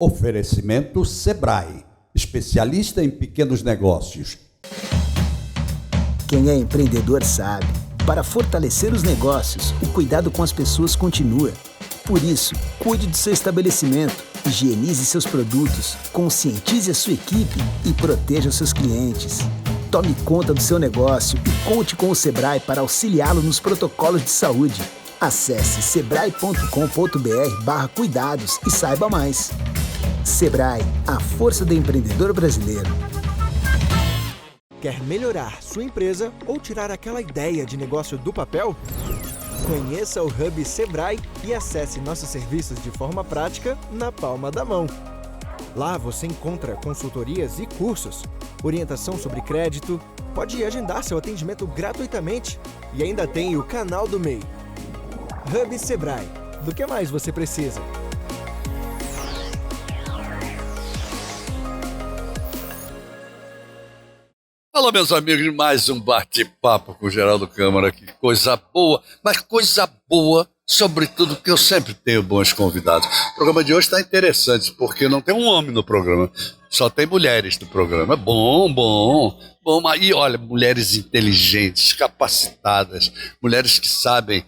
Oferecimento Sebrae, especialista em pequenos negócios. Quem é empreendedor sabe, para fortalecer os negócios, o cuidado com as pessoas continua. Por isso, cuide do seu estabelecimento, higienize seus produtos, conscientize a sua equipe e proteja os seus clientes. Tome conta do seu negócio e conte com o Sebrae para auxiliá-lo nos protocolos de saúde. Acesse sebrae.com.br/cuidados e saiba mais. Sebrae, a força do empreendedor brasileiro. Quer melhorar sua empresa ou tirar aquela ideia de negócio do papel? Conheça o Hub Sebrae e acesse nossos serviços de forma prática na palma da mão. Lá você encontra consultorias e cursos, orientação sobre crédito, pode agendar seu atendimento gratuitamente e ainda tem o canal do MEI. Hub Sebrae. Do que mais você precisa? Olá, meus amigos, mais um bate-papo com o Geraldo Câmara. Que coisa boa, mas coisa boa, sobretudo porque eu sempre tenho bons convidados. O programa de hoje está interessante, porque não tem um homem no programa, só tem mulheres no programa. Bom, e olha, mulheres inteligentes, capacitadas, mulheres que sabem,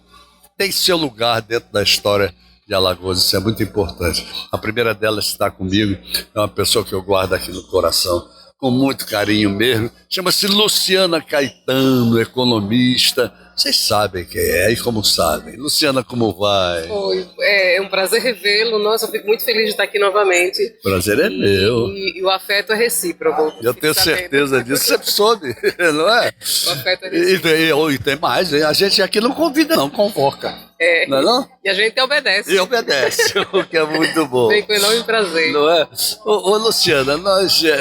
têm seu lugar dentro da história de Alagoas, isso é muito importante. A primeira delas está comigo, é uma pessoa que eu guardo aqui no coração, com muito carinho mesmo, chama-se Luciana Caetano, economista. Vocês sabem quem é e como sabem. Luciana, como vai? Oi, é um prazer revê-lo. Nossa, eu fico muito feliz de estar aqui novamente. Prazer é meu. E o afeto é recíproco. Eu tenho certeza disso, você soube, não é? O afeto é recíproco. E tem mais, hein? A gente aqui não convida, não, convoca. Não é não? E a gente obedece. E obedece, o que é muito bom. Vem com enorme prazer. Não é? Ô Luciana,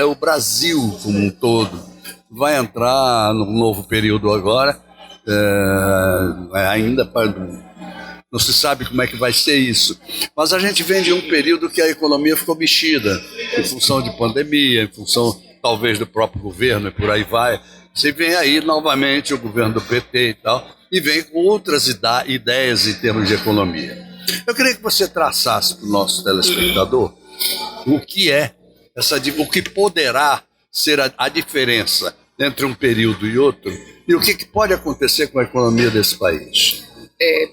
o Brasil como um todo vai entrar num novo período agora, ainda não se sabe como é que vai ser isso, mas a gente vem de um período que a economia ficou mexida, em função de pandemia, em função talvez do próprio governo e por aí vai. Você vem aí novamente o governo do PT e tal, e vem com outras ideias em termos de economia. Eu queria que você traçasse para o nosso telespectador o que é o que poderá ser a diferença entre um período e outro, e o que pode acontecer com a economia desse país.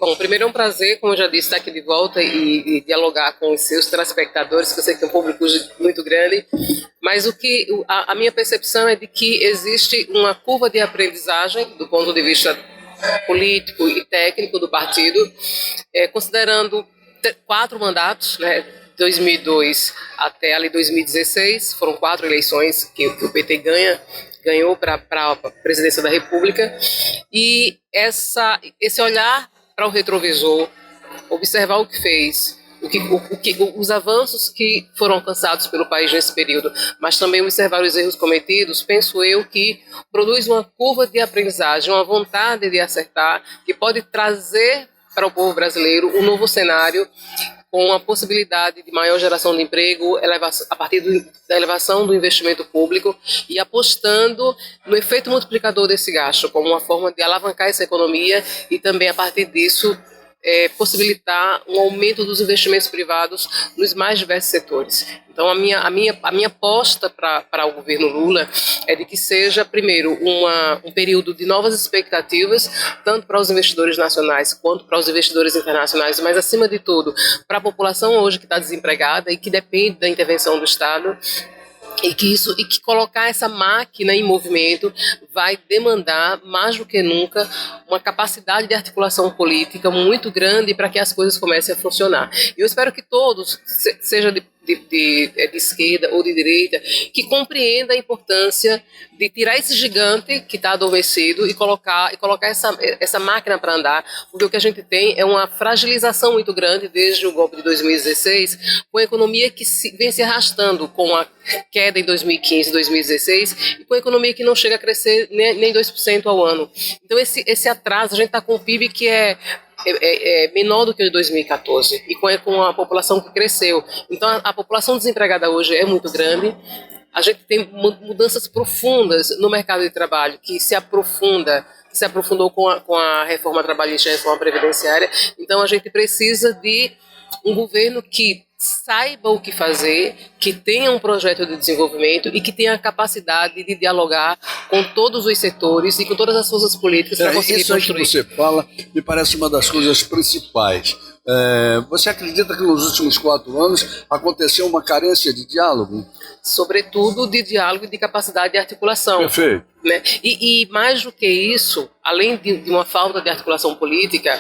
Bom, primeiro é um prazer, como eu já disse, estar aqui de volta e dialogar com os seus telespectadores, que eu sei que é um público muito grande, mas a minha percepção é de que existe uma curva de aprendizagem do ponto de vista político e técnico do partido, considerando 4 mandatos, né, 2002 até ali 2016, foram 4 eleições que o PT ganhou para a presidência da República, e esse olhar para o retrovisor, observar o que fez, os avanços que foram alcançados pelo país nesse período, mas também observar os erros cometidos, penso eu que produz uma curva de aprendizagem, uma vontade de acertar, que pode trazer para o povo brasileiro um novo cenário, com a possibilidade de maior geração de emprego, a partir da elevação do investimento público e apostando no efeito multiplicador desse gasto, como uma forma de alavancar essa economia e também, a partir disso, possibilitar um aumento dos investimentos privados nos mais diversos setores. Então, a minha aposta para o governo Lula é de que seja, primeiro, um período de novas expectativas, tanto para os investidores nacionais quanto para os investidores internacionais, mas, acima de tudo, para a população hoje que está desempregada e que depende da intervenção do Estado, e que colocar essa máquina em movimento vai demandar, mais do que nunca, uma capacidade de articulação política muito grande para que as coisas comecem a funcionar. Eu espero que todos, seja de esquerda ou de direita, que compreenda a importância de tirar esse gigante que está adormecido e colocar essa máquina para andar, porque o que a gente tem é uma fragilização muito grande desde o golpe de 2016, com a economia que vem se arrastando com a queda em 2015 e 2016, e com a economia que não chega a crescer nem 2% ao ano. Então esse atraso, a gente está com o PIB que é menor do que o de 2014 e com a população que cresceu. Então a população desempregada hoje é muito grande. A gente tem mudanças profundas no mercado de trabalho que se aprofundou com a reforma trabalhista e a reforma previdenciária. Então a gente precisa de um governo que saiba o que fazer, que tenha um projeto de desenvolvimento e que tenha a capacidade de dialogar com todos os setores e com todas as forças políticas para conseguir isso aí que construir. você fala me parece uma das coisas principais. Você acredita que nos últimos 4 anos aconteceu uma carência de diálogo? Sobretudo de diálogo e de capacidade de articulação. Perfeito. Né? E mais do que isso, além de uma falta de articulação política,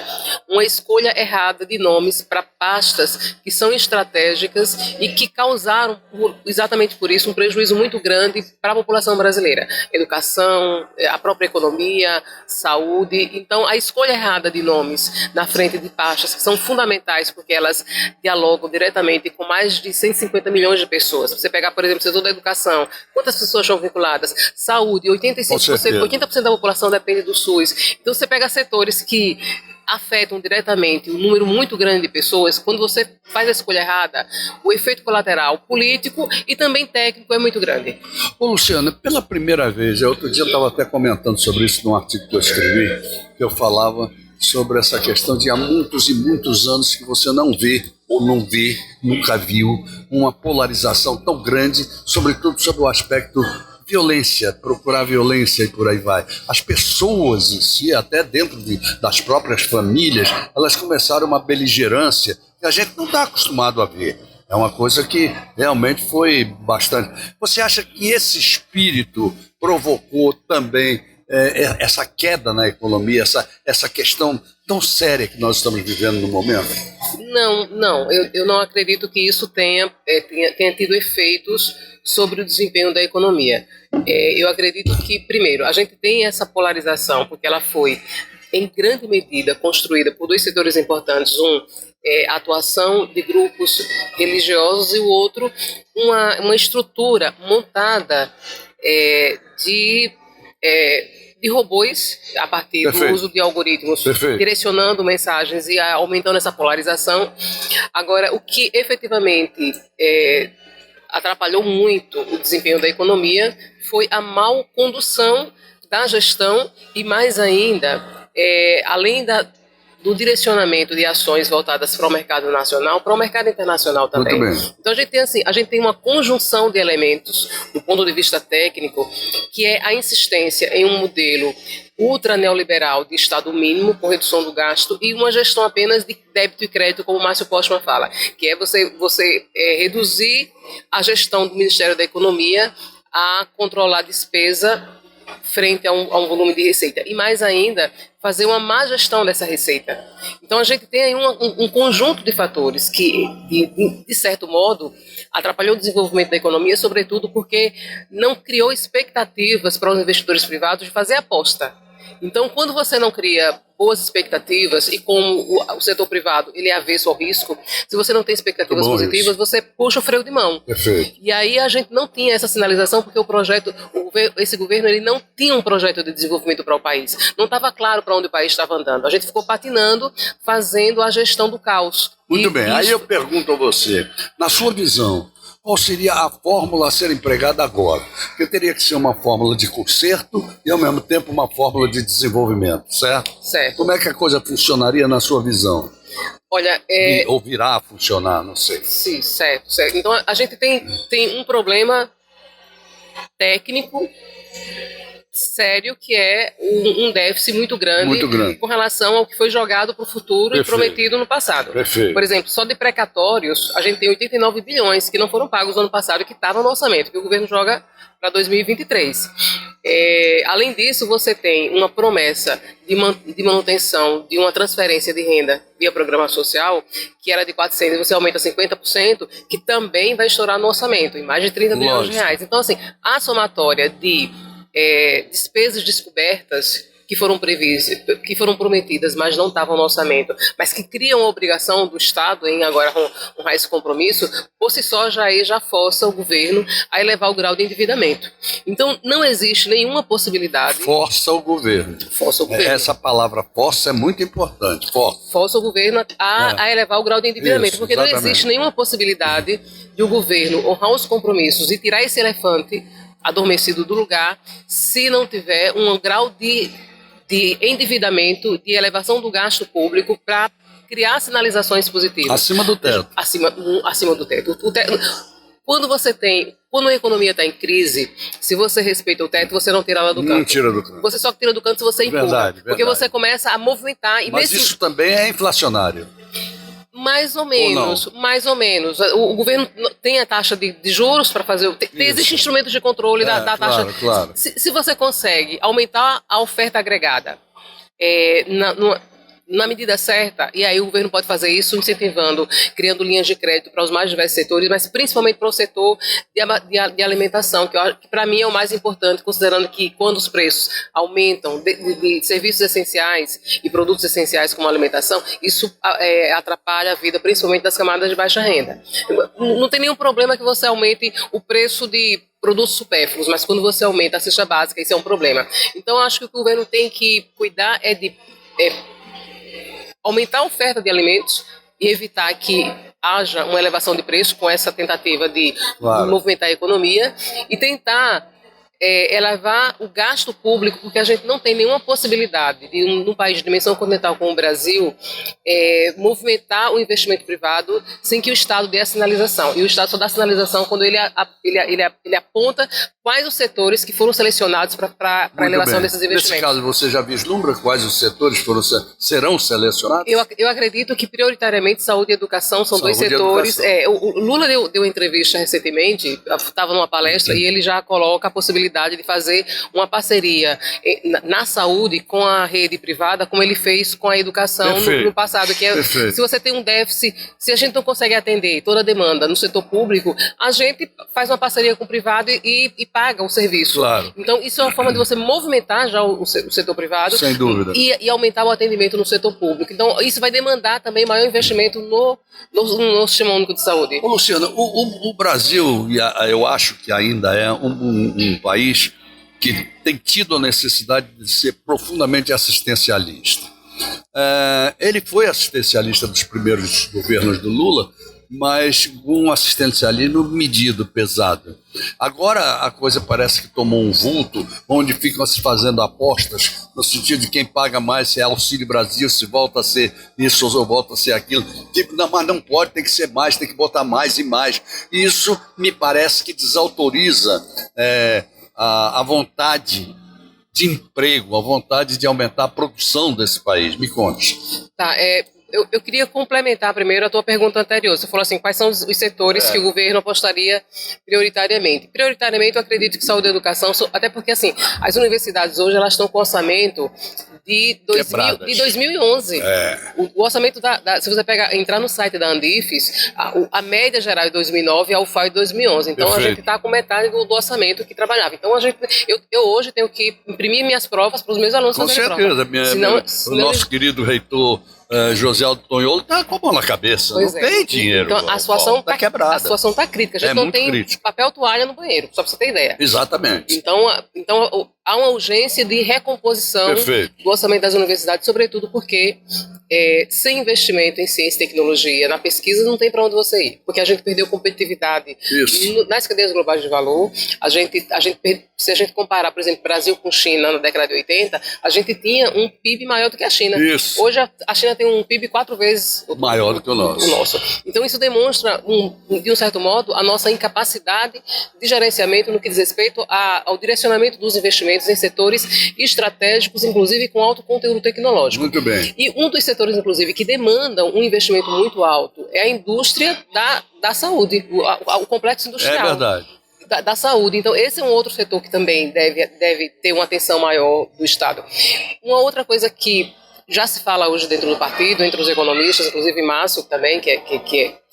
uma escolha errada de nomes para pastas que são estratégicas e que causaram, exatamente por isso, um prejuízo muito grande para a população brasileira. Educação, a própria economia, saúde. Então, a escolha errada de nomes na frente de pastas que são fundamentais porque elas dialogam diretamente com mais de 150 milhões de pessoas. Você pegar, por exemplo, o setor da educação, quantas pessoas são vinculadas? Saúde, 80% da população depende do SUS. Então você pega setores que afetam diretamente um número muito grande de pessoas. Quando você faz a escolha errada, o efeito colateral político e também técnico é muito grande. Ô Luciano, pela primeira vez, outro dia eu estava até comentando sobre isso num artigo que eu escrevi, que eu falava sobre essa questão de há muitos e muitos anos que você não vê ou não vê, nunca viu, uma polarização tão grande, sobretudo sobre o aspecto violência, procurar violência e por aí vai. As pessoas em si, até dentro das próprias famílias, elas começaram uma beligerância que a gente não está acostumado a ver. É uma coisa que realmente foi bastante. Você acha que esse espírito provocou também essa queda na economia, essa questão tão séria que nós estamos vivendo no momento? Não, eu não acredito que isso tenha tido efeitos sobre o desempenho da economia. Eu acredito que, primeiro, a gente tem essa polarização, porque ela foi, em grande medida, construída por 2 setores importantes. Um, a atuação de grupos religiosos e o outro, uma estrutura montada de robôs a partir Perfeito. do uso de algoritmos, Perfeito. direcionando mensagens e aumentando essa polarização. Agora, o que efetivamente atrapalhou muito o desempenho da economia foi a mal condução da gestão e, mais ainda, além do direcionamento de ações voltadas para o mercado nacional, para o mercado internacional também. Muito bem. Então a gente tem uma conjunção de elementos do ponto de vista técnico, que é a insistência em um modelo ultra neoliberal de Estado mínimo, com redução do gasto, e uma gestão apenas de débito e crédito, como o Márcio Postman fala, que é você reduzir a gestão do Ministério da Economia a controlar a despesa frente a um volume de receita. E mais ainda, fazer uma má gestão dessa receita. Então a gente tem aí um conjunto de fatores que, de certo modo, atrapalhou o desenvolvimento da economia, sobretudo porque não criou expectativas para os investidores privados de fazer aposta. Então, quando você não cria boas expectativas, e como o setor privado ele é avesso ao risco, se você não tem expectativas positivas, você puxa o freio de mão. Perfeito. E aí a gente não tinha essa sinalização porque esse governo ele não tinha um projeto de desenvolvimento para o país. Não estava claro para onde o país estava andando. A gente ficou patinando, fazendo a gestão do caos. Muito bem. Aí eu pergunto a você, na sua visão, qual seria a fórmula a ser empregada agora? Porque teria que ser uma fórmula de conserto e, ao mesmo tempo, uma fórmula de desenvolvimento, certo? Certo. Como é que a coisa funcionaria na sua visão? Olha, Ou virá a funcionar, não sei. Sim, certo. Então, a gente tem um problema técnico sério, que é um déficit muito grande com relação ao que foi jogado para o futuro e prometido no passado. Perfeito. Por exemplo, só de precatórios, a gente tem 89 bilhões que não foram pagos no ano passado, que estavam no orçamento, que o governo joga para 2023. Além disso, você tem uma promessa de manutenção de uma transferência de renda via programa social, que era de 400, e você aumenta 50%, que também vai estourar no orçamento, em mais de 30 bilhões de reais. Então, assim, a somatória de despesas descobertas que foram prometidas, mas não estavam no orçamento, mas que criam a obrigação do Estado em agora honrar esse compromisso, por si só já força o governo a elevar o grau de endividamento. Então, não existe nenhuma possibilidade... Força o governo. Força o governo. Essa palavra força é muito importante. Força o governo a elevar o grau de endividamento, Isso, porque exatamente. Não existe nenhuma possibilidade de o governo honrar os compromissos e tirar esse elefante adormecido do lugar se não tiver um grau de endividamento, de elevação do gasto público para criar sinalizações positivas. Acima do teto. Acima do teto. Quando a economia está em crise, se você respeita o teto, você não tira ela do canto. Não tira do canto. Você só tira do canto se você empurra. Verdade. Porque você começa a movimentar. E Mas isso também é inflacionário. Mais ou menos, mais ou menos. O governo tem a taxa de juros para fazer. Existem instrumentos de controle da taxa. Claro. Se você consegue aumentar a oferta agregada na medida certa, e aí o governo pode fazer isso incentivando, criando linhas de crédito para os mais diversos setores, mas principalmente para o setor de alimentação, que para mim é o mais importante, considerando que quando os preços aumentam de serviços essenciais e produtos essenciais como a alimentação, isso atrapalha a vida, principalmente das camadas de baixa renda. Não tem nenhum problema que você aumente o preço de produtos supérfluos, mas quando você aumenta a cesta básica, isso é um problema. Então, acho que o que o governo tem que cuidar é de aumentar a oferta de alimentos e evitar que haja uma elevação de preço com essa tentativa de movimentar a economia e tentar elevar o gasto público, porque a gente não tem nenhuma possibilidade de num país de dimensão continental como o Brasil movimentar o investimento privado sem que o Estado dê a sinalização. E o Estado só dá a sinalização quando ele aponta quais os setores que foram selecionados para a elevação desses investimentos. Nesse caso, você já vislumbra quais os setores serão selecionados? Eu acredito que prioritariamente saúde e educação são dois setores. O Lula deu uma entrevista recentemente, estava numa palestra, e ele já coloca a possibilidade de fazer uma parceria na saúde com a rede privada, como ele fez com a educação no passado, que se você tem um déficit, se a gente não consegue atender toda a demanda no setor público, a gente faz uma parceria com o privado e paga o serviço. Claro. Então, isso é uma forma de você movimentar já o setor privado. Sem dúvida. E aumentar o atendimento no setor público. Então, isso vai demandar também maior investimento no Sistema Único de Saúde. Ô, Luciana, o Brasil, eu acho que ainda é um país que tem tido a necessidade de ser profundamente assistencialista. Ele foi assistencialista dos primeiros governos do Lula, mas um assistencialismo medido, pesado. Agora a coisa parece que tomou um vulto, onde ficam se fazendo apostas no sentido de quem paga mais, se é Auxílio Brasil, se volta a ser isso ou volta a ser aquilo. Tipo, não, mas não pode, tem que ser mais, tem que botar mais e mais. E isso me parece que desautoriza a vontade de emprego, a vontade de aumentar a produção desse país. Me conte. Tá, eu queria complementar primeiro a tua pergunta anterior. Você falou assim, quais são os setores que o governo apostaria prioritariamente? Prioritariamente, eu acredito que saúde e educação, até porque assim, as universidades hoje elas estão com orçamento de 2011. O orçamento se você entrar no site da Andifes, a média geral de 2009 e a UFAO de 2011. Então a gente está com metade do orçamento que trabalhava. Então eu hoje tenho que imprimir minhas provas para os meus alunos fazerem prova. Com certeza. O nosso querido reitor José Aldo Tonholo está com a mão na cabeça. Não tem dinheiro. Então a situação está quebrada. A situação está crítica. A gente não tem papel toalha no banheiro, só para você ter ideia. Exatamente. Então há uma urgência de recomposição do orçamento das universidades, sobretudo porque sem investimento em ciência e tecnologia, na pesquisa, não tem para onde você ir. Porque a gente perdeu competitividade nas cadeias globais de valor. Se a gente comparar, por exemplo, Brasil com China na década de 80, a gente tinha um PIB maior do que a China. Isso. Hoje a China tem um PIB 4 vezes maior do que o nosso. Então isso demonstra, de um certo modo, a nossa incapacidade de gerenciamento no que diz respeito ao direcionamento dos investimentos em setores estratégicos, complexos, com alto conteúdo tecnológico. Muito bem. E um dos setores, inclusive, que demandam um investimento muito alto é a indústria da saúde, o complexo industrial. É verdade. Da saúde. Então, esse é um outro setor que também deve ter uma atenção maior do Estado. Uma outra coisa que já se fala hoje dentro do partido, entre os economistas, inclusive Márcio também, que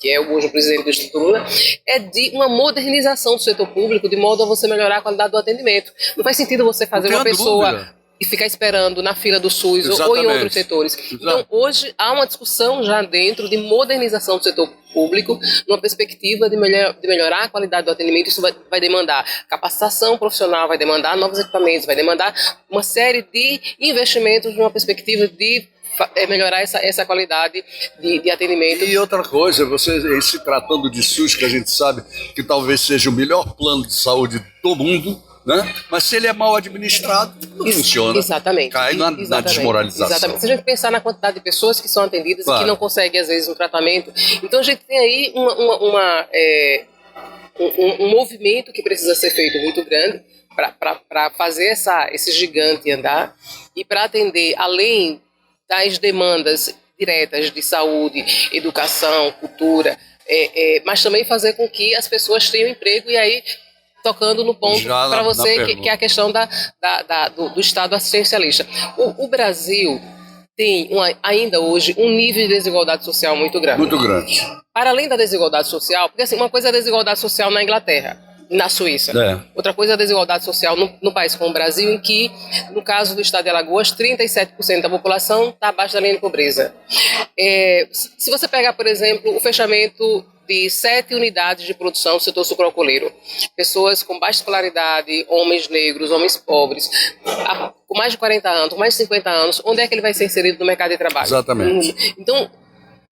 é hoje o presidente do Instituto Lula, é de uma modernização do setor público, de modo a você melhorar a qualidade do atendimento. Não faz sentido você fazer uma pessoa e ficar esperando na fila do SUS ou em outros setores. Então, hoje há uma discussão já dentro de modernização do setor público, numa perspectiva de melhorar a qualidade do atendimento. Isso vai demandar capacitação profissional, vai demandar novos equipamentos, vai demandar uma série de investimentos numa perspectiva de melhorar essa qualidade de atendimento. E outra coisa, você se tratando de SUS, que a gente sabe que talvez seja o melhor plano de saúde do mundo, né? Mas se ele é mal administrado, não funciona. Exatamente. Cai na desmoralização. Exatamente. Se a gente pensar na quantidade de pessoas que são atendidas e que não conseguem, às vezes, um tratamento. Então, a gente tem aí um movimento que precisa ser feito muito grande para fazer esse gigante andar e para atender, além das demandas diretas de saúde, educação, cultura, mas também fazer com que as pessoas tenham emprego. E aí, tocando no ponto para você, que é a questão do Estado assistencialista. O Brasil tem ainda hoje um nível de desigualdade social muito grande. Muito grande. Para além da desigualdade social, porque assim, uma coisa é a desigualdade social na Inglaterra, na Suíça. Outra coisa é a desigualdade social no país como o Brasil, em que, no caso do estado de Alagoas, 37% da população está abaixo da linha de pobreza. Se você pegar, por exemplo, o fechamento de 7 unidades de produção do setor sucroalcooleiro, pessoas com baixa escolaridade, homens negros, homens pobres, com mais de 40 anos, com mais de 50 anos, onde é que ele vai ser inserido no mercado de trabalho? Exatamente. Então,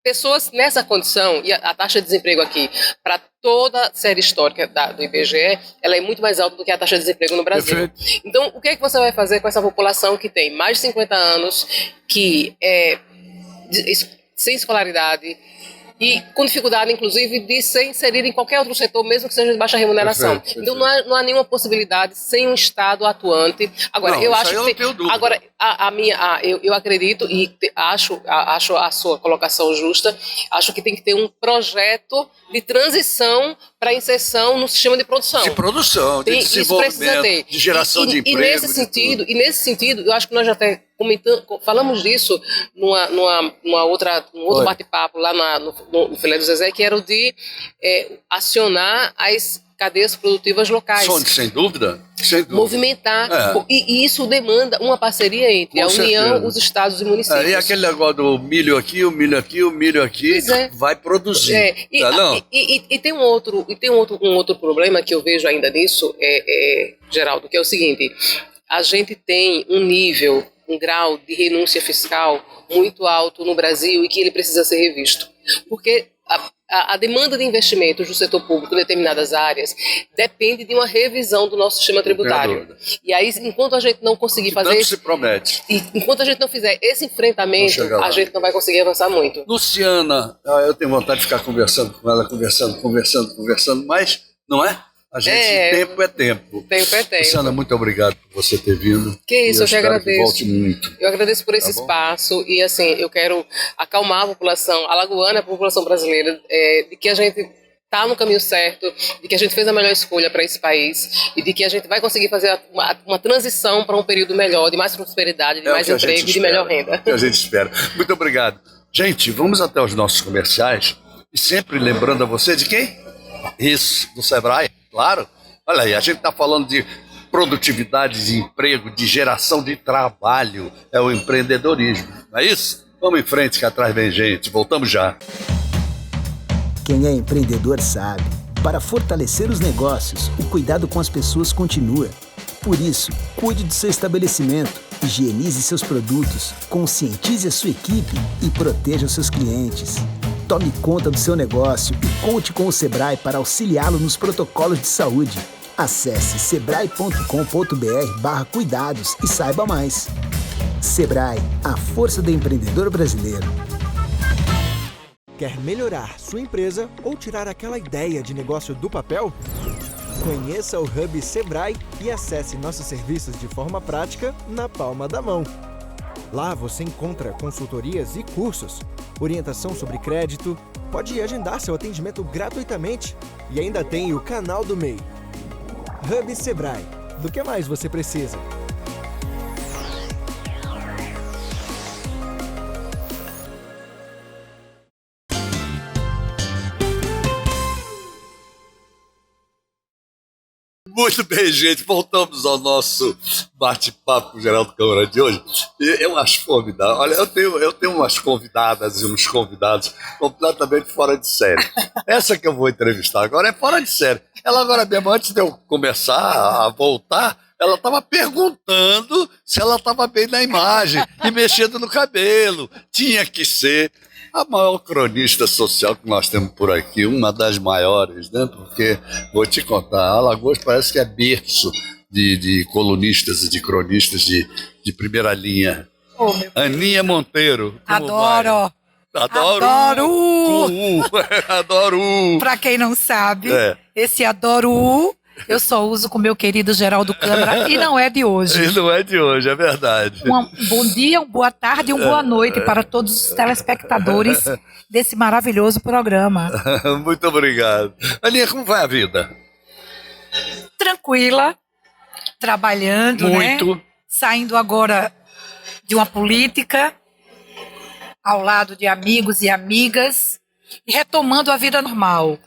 pessoas nessa condição, e a taxa de desemprego aqui, para toda a série histórica do IBGE, ela é muito mais alta do que a taxa de desemprego no Brasil. Perfeito. Então, o que é que você vai fazer com essa população que tem mais de 50 anos, que é sem escolaridade e com dificuldade, inclusive, de ser inserido em qualquer outro setor, mesmo que seja de baixa remuneração? Perfeito. Então, não há nenhuma possibilidade sem um Estado atuante. Agora, eu acho que agora eu acredito e acho a sua colocação justa. Acho que tem que ter um projeto de transição para inserção no sistema de produção. De desenvolvimento, de geração de emprego. E nesse sentido, eu acho que nós já até falamos disso num outro bate-papo lá no Filé do Zezé, que era o de acionar as cadeias produtivas locais. Sem dúvida. Movimentar. E isso demanda uma parceria entre a União, os estados e municípios. E aquele negócio do milho aqui, o milho aqui, o milho aqui, vai produzir. E tem um outro problema que eu vejo ainda nisso, Geraldo, que é o seguinte: a gente tem um grau de renúncia fiscal muito alto no Brasil e que ele precisa ser revisto. Porque a demanda de investimentos do setor público em determinadas áreas depende de uma revisão do nosso sistema tributário. E aí, enquanto a gente não conseguir fazer isso, se promete. E enquanto a gente não fizer esse enfrentamento, a gente não vai conseguir avançar muito. Luciana, eu tenho vontade de ficar conversando com ela, conversando, mas não é? A gente, tempo é tempo. Tempo é tempo. Luciana, muito obrigado por você ter vindo. Que isso, eu que agradeço. Que volte muito. Eu agradeço por esse espaço e, assim, eu quero acalmar a população alagoana, a população brasileira, de que a gente está no caminho certo, de que a gente fez a melhor escolha para esse país e de que a gente vai conseguir fazer uma transição para um período melhor, de mais prosperidade, de mais emprego e de melhor renda. É o que a gente espera. Muito obrigado. Gente, vamos até os nossos comerciais e sempre lembrando a você de quem? Isso, do Sebrae. Claro, olha aí, a gente está falando de produtividade, de emprego, de geração de trabalho, é o empreendedorismo, não é isso? Vamos em frente que atrás vem gente, voltamos já. Quem é empreendedor sabe, para fortalecer os negócios, o cuidado com as pessoas continua. Por isso, cuide do seu estabelecimento, higienize seus produtos, conscientize a sua equipe e proteja os seus clientes. Tome conta do seu negócio e conte com o Sebrae para auxiliá-lo nos protocolos de saúde. Acesse sebrae.com.br/cuidados e saiba mais. Sebrae, a força do empreendedor brasileiro. Quer melhorar sua empresa ou tirar aquela ideia de negócio do papel? Conheça o Hub Sebrae e acesse nossos serviços de forma prática na palma da mão. Lá você encontra consultorias e cursos, orientação sobre crédito, pode agendar seu atendimento gratuitamente e ainda tem o canal do MEI. Hub Sebrae. Do que mais você precisa? Muito bem, gente, voltamos ao nosso bate-papo com o Geraldo Câmara de hoje. Eu acho formidável. Olha, eu tenho umas convidadas e uns convidados completamente fora de série. Essa que eu vou entrevistar agora é fora de série. Ela agora mesmo, antes de eu começar a voltar, ela estava perguntando se ela estava bem na imagem e mexendo no cabelo. Tinha que ser a maior cronista social que nós temos por aqui, uma das maiores, né? Porque, vou te contar, Alagoas parece que é berço de colunistas e de cronistas de primeira linha. Ô, meu Aninha Monteiro. como Adoro! vai? Adoro! Adoro! Com U. Adoro! Pra quem não sabe, É. esse adoro eu só uso com meu querido Geraldo Câmara e não é de hoje. Ele não é de hoje, é verdade. Um bom dia, uma boa tarde e uma boa noite para todos os telespectadores desse maravilhoso programa. Muito obrigado. Aninha, como vai a vida? Tranquila, trabalhando, né? Muito. Saindo agora de uma política, ao lado de amigos e amigas, e retomando a vida normal.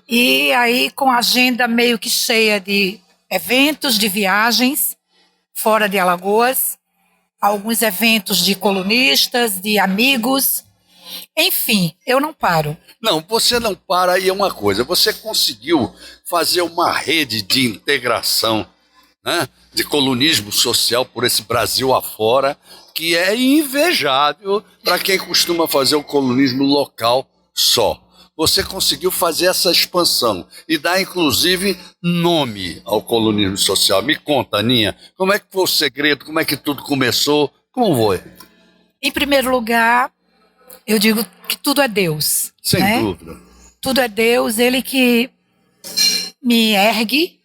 E aí com a agenda meio que cheia de eventos, de viagens, fora de Alagoas, alguns eventos de colunistas, de amigos, enfim, eu não paro. Não, você não para aí é uma coisa. Você conseguiu fazer uma rede de integração, né, de colunismo social por esse Brasil afora, que é invejável para quem costuma fazer o colunismo local só. Você conseguiu fazer essa expansão e dar, inclusive, nome ao colunismo social. Me conta, Aninha, como é que foi o segredo, como é que tudo começou, como foi? Em primeiro lugar, eu digo que tudo é Deus. Sem né? dúvida. Tudo é Deus, Ele que me ergue,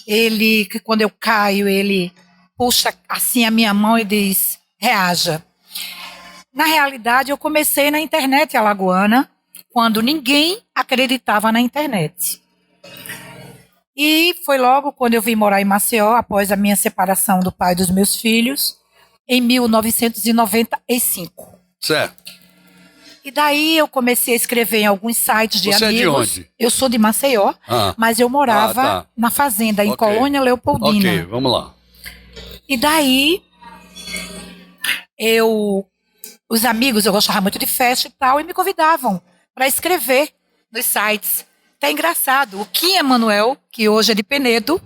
Ele que quando eu caio, Ele puxa assim a minha mão e diz, reaja. Na realidade, eu comecei na internet alagoana, quando ninguém acreditava na internet. E foi logo quando eu vim morar em Maceió, após a minha separação do pai dos meus filhos, em 1995. Certo. E daí eu comecei a escrever em alguns sites de Você amigos. é de onde? Eu sou de Maceió, Ah. mas eu morava Ah, tá. na fazenda, em Ok. Colônia Leopoldina. Ok, vamos lá. E daí, os amigos, eu gostava muito de festa e tal, e me convidavam para escrever nos sites. Tá engraçado, o Kim Emanuel, que hoje é de Penedo,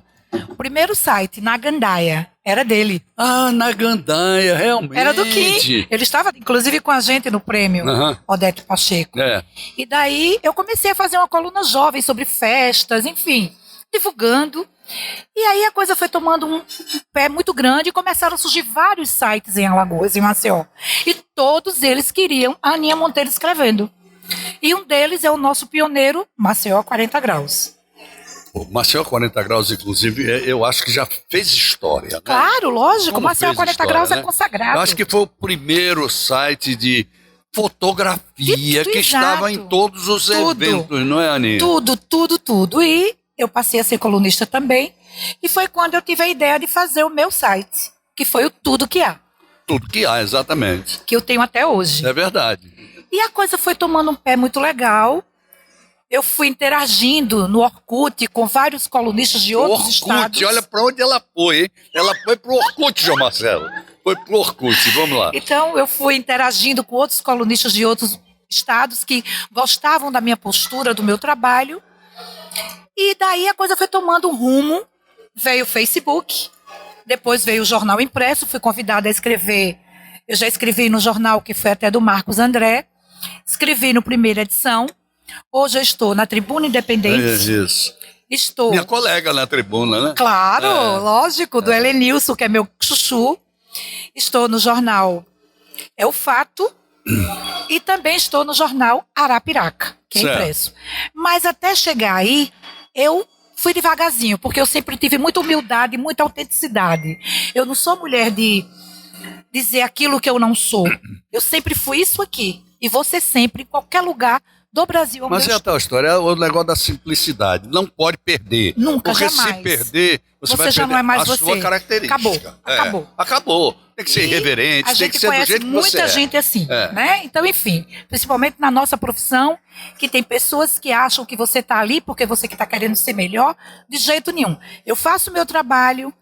o primeiro site, na Gandaia, era dele. Ah, na Gandaia, realmente. Era do Kim. Ele estava, inclusive, com a gente no prêmio, Aham. Odete Pacheco. É. E daí eu comecei a fazer uma coluna jovem sobre festas, enfim, divulgando. E aí a coisa foi tomando um pé muito grande e começaram a surgir vários sites em Alagoas, em Maceió. E todos eles queriam a Aninha Monteiro escrevendo. E um deles é o nosso pioneiro, Maceió 40 Graus. O Maceió 40 Graus, inclusive, eu acho que já fez história, né? Claro, lógico, Como Maceió fez 40 história, Graus né? é consagrado. Eu acho que foi o primeiro site de fotografia que estava em exato. todos os Tudo. eventos, não é, Aninha? Tudo. E eu passei a ser colunista também. E foi quando eu tive a ideia de fazer o meu site, que foi o Tudo Que Há, Tudo que há, exatamente. que eu tenho até hoje. É verdade. E a coisa foi tomando um pé muito legal. Eu fui interagindo no Orkut com vários colunistas de outros estados. Olha para onde ela foi, hein? Ela foi pro Orkut, João Marcelo. Foi pro Orkut, vamos lá. Então, eu fui interagindo com outros colunistas de outros estados que gostavam da minha postura, do meu trabalho. E daí a coisa foi tomando um rumo. Veio o Facebook, depois veio o jornal impresso, fui convidada a escrever. Eu já escrevi no jornal que foi até do Marcos André. Escrevi no Primeira Edição. Hoje eu estou na Tribuna Independente. Isso. Estou... Minha colega na tribuna, né? Claro, lógico, do Helenilson, que é meu chuchu. Estou no jornal É o Fato e também estou no jornal Arapiraca, que é Certo. impresso. Mas até chegar aí, eu fui devagarzinho, porque eu sempre tive muita humildade, muita autenticidade. Eu não sou mulher de dizer aquilo que eu não sou. Eu sempre fui isso aqui. E você sempre, em qualquer lugar do Brasil. Mas é a tal história, é o negócio da simplicidade. Não pode perder. Nunca, Porque jamais. se perder, você vai já perder não é mais a você. sua característica. Acabou, É, acabou. acabou. Tem que ser E irreverente, a tem que gente ser do conhece jeito que você muita é. gente assim, É. né? Então, enfim, principalmente na nossa profissão, que tem pessoas que acham que você está ali porque você que está querendo ser melhor, de jeito nenhum. Eu faço o meu trabalho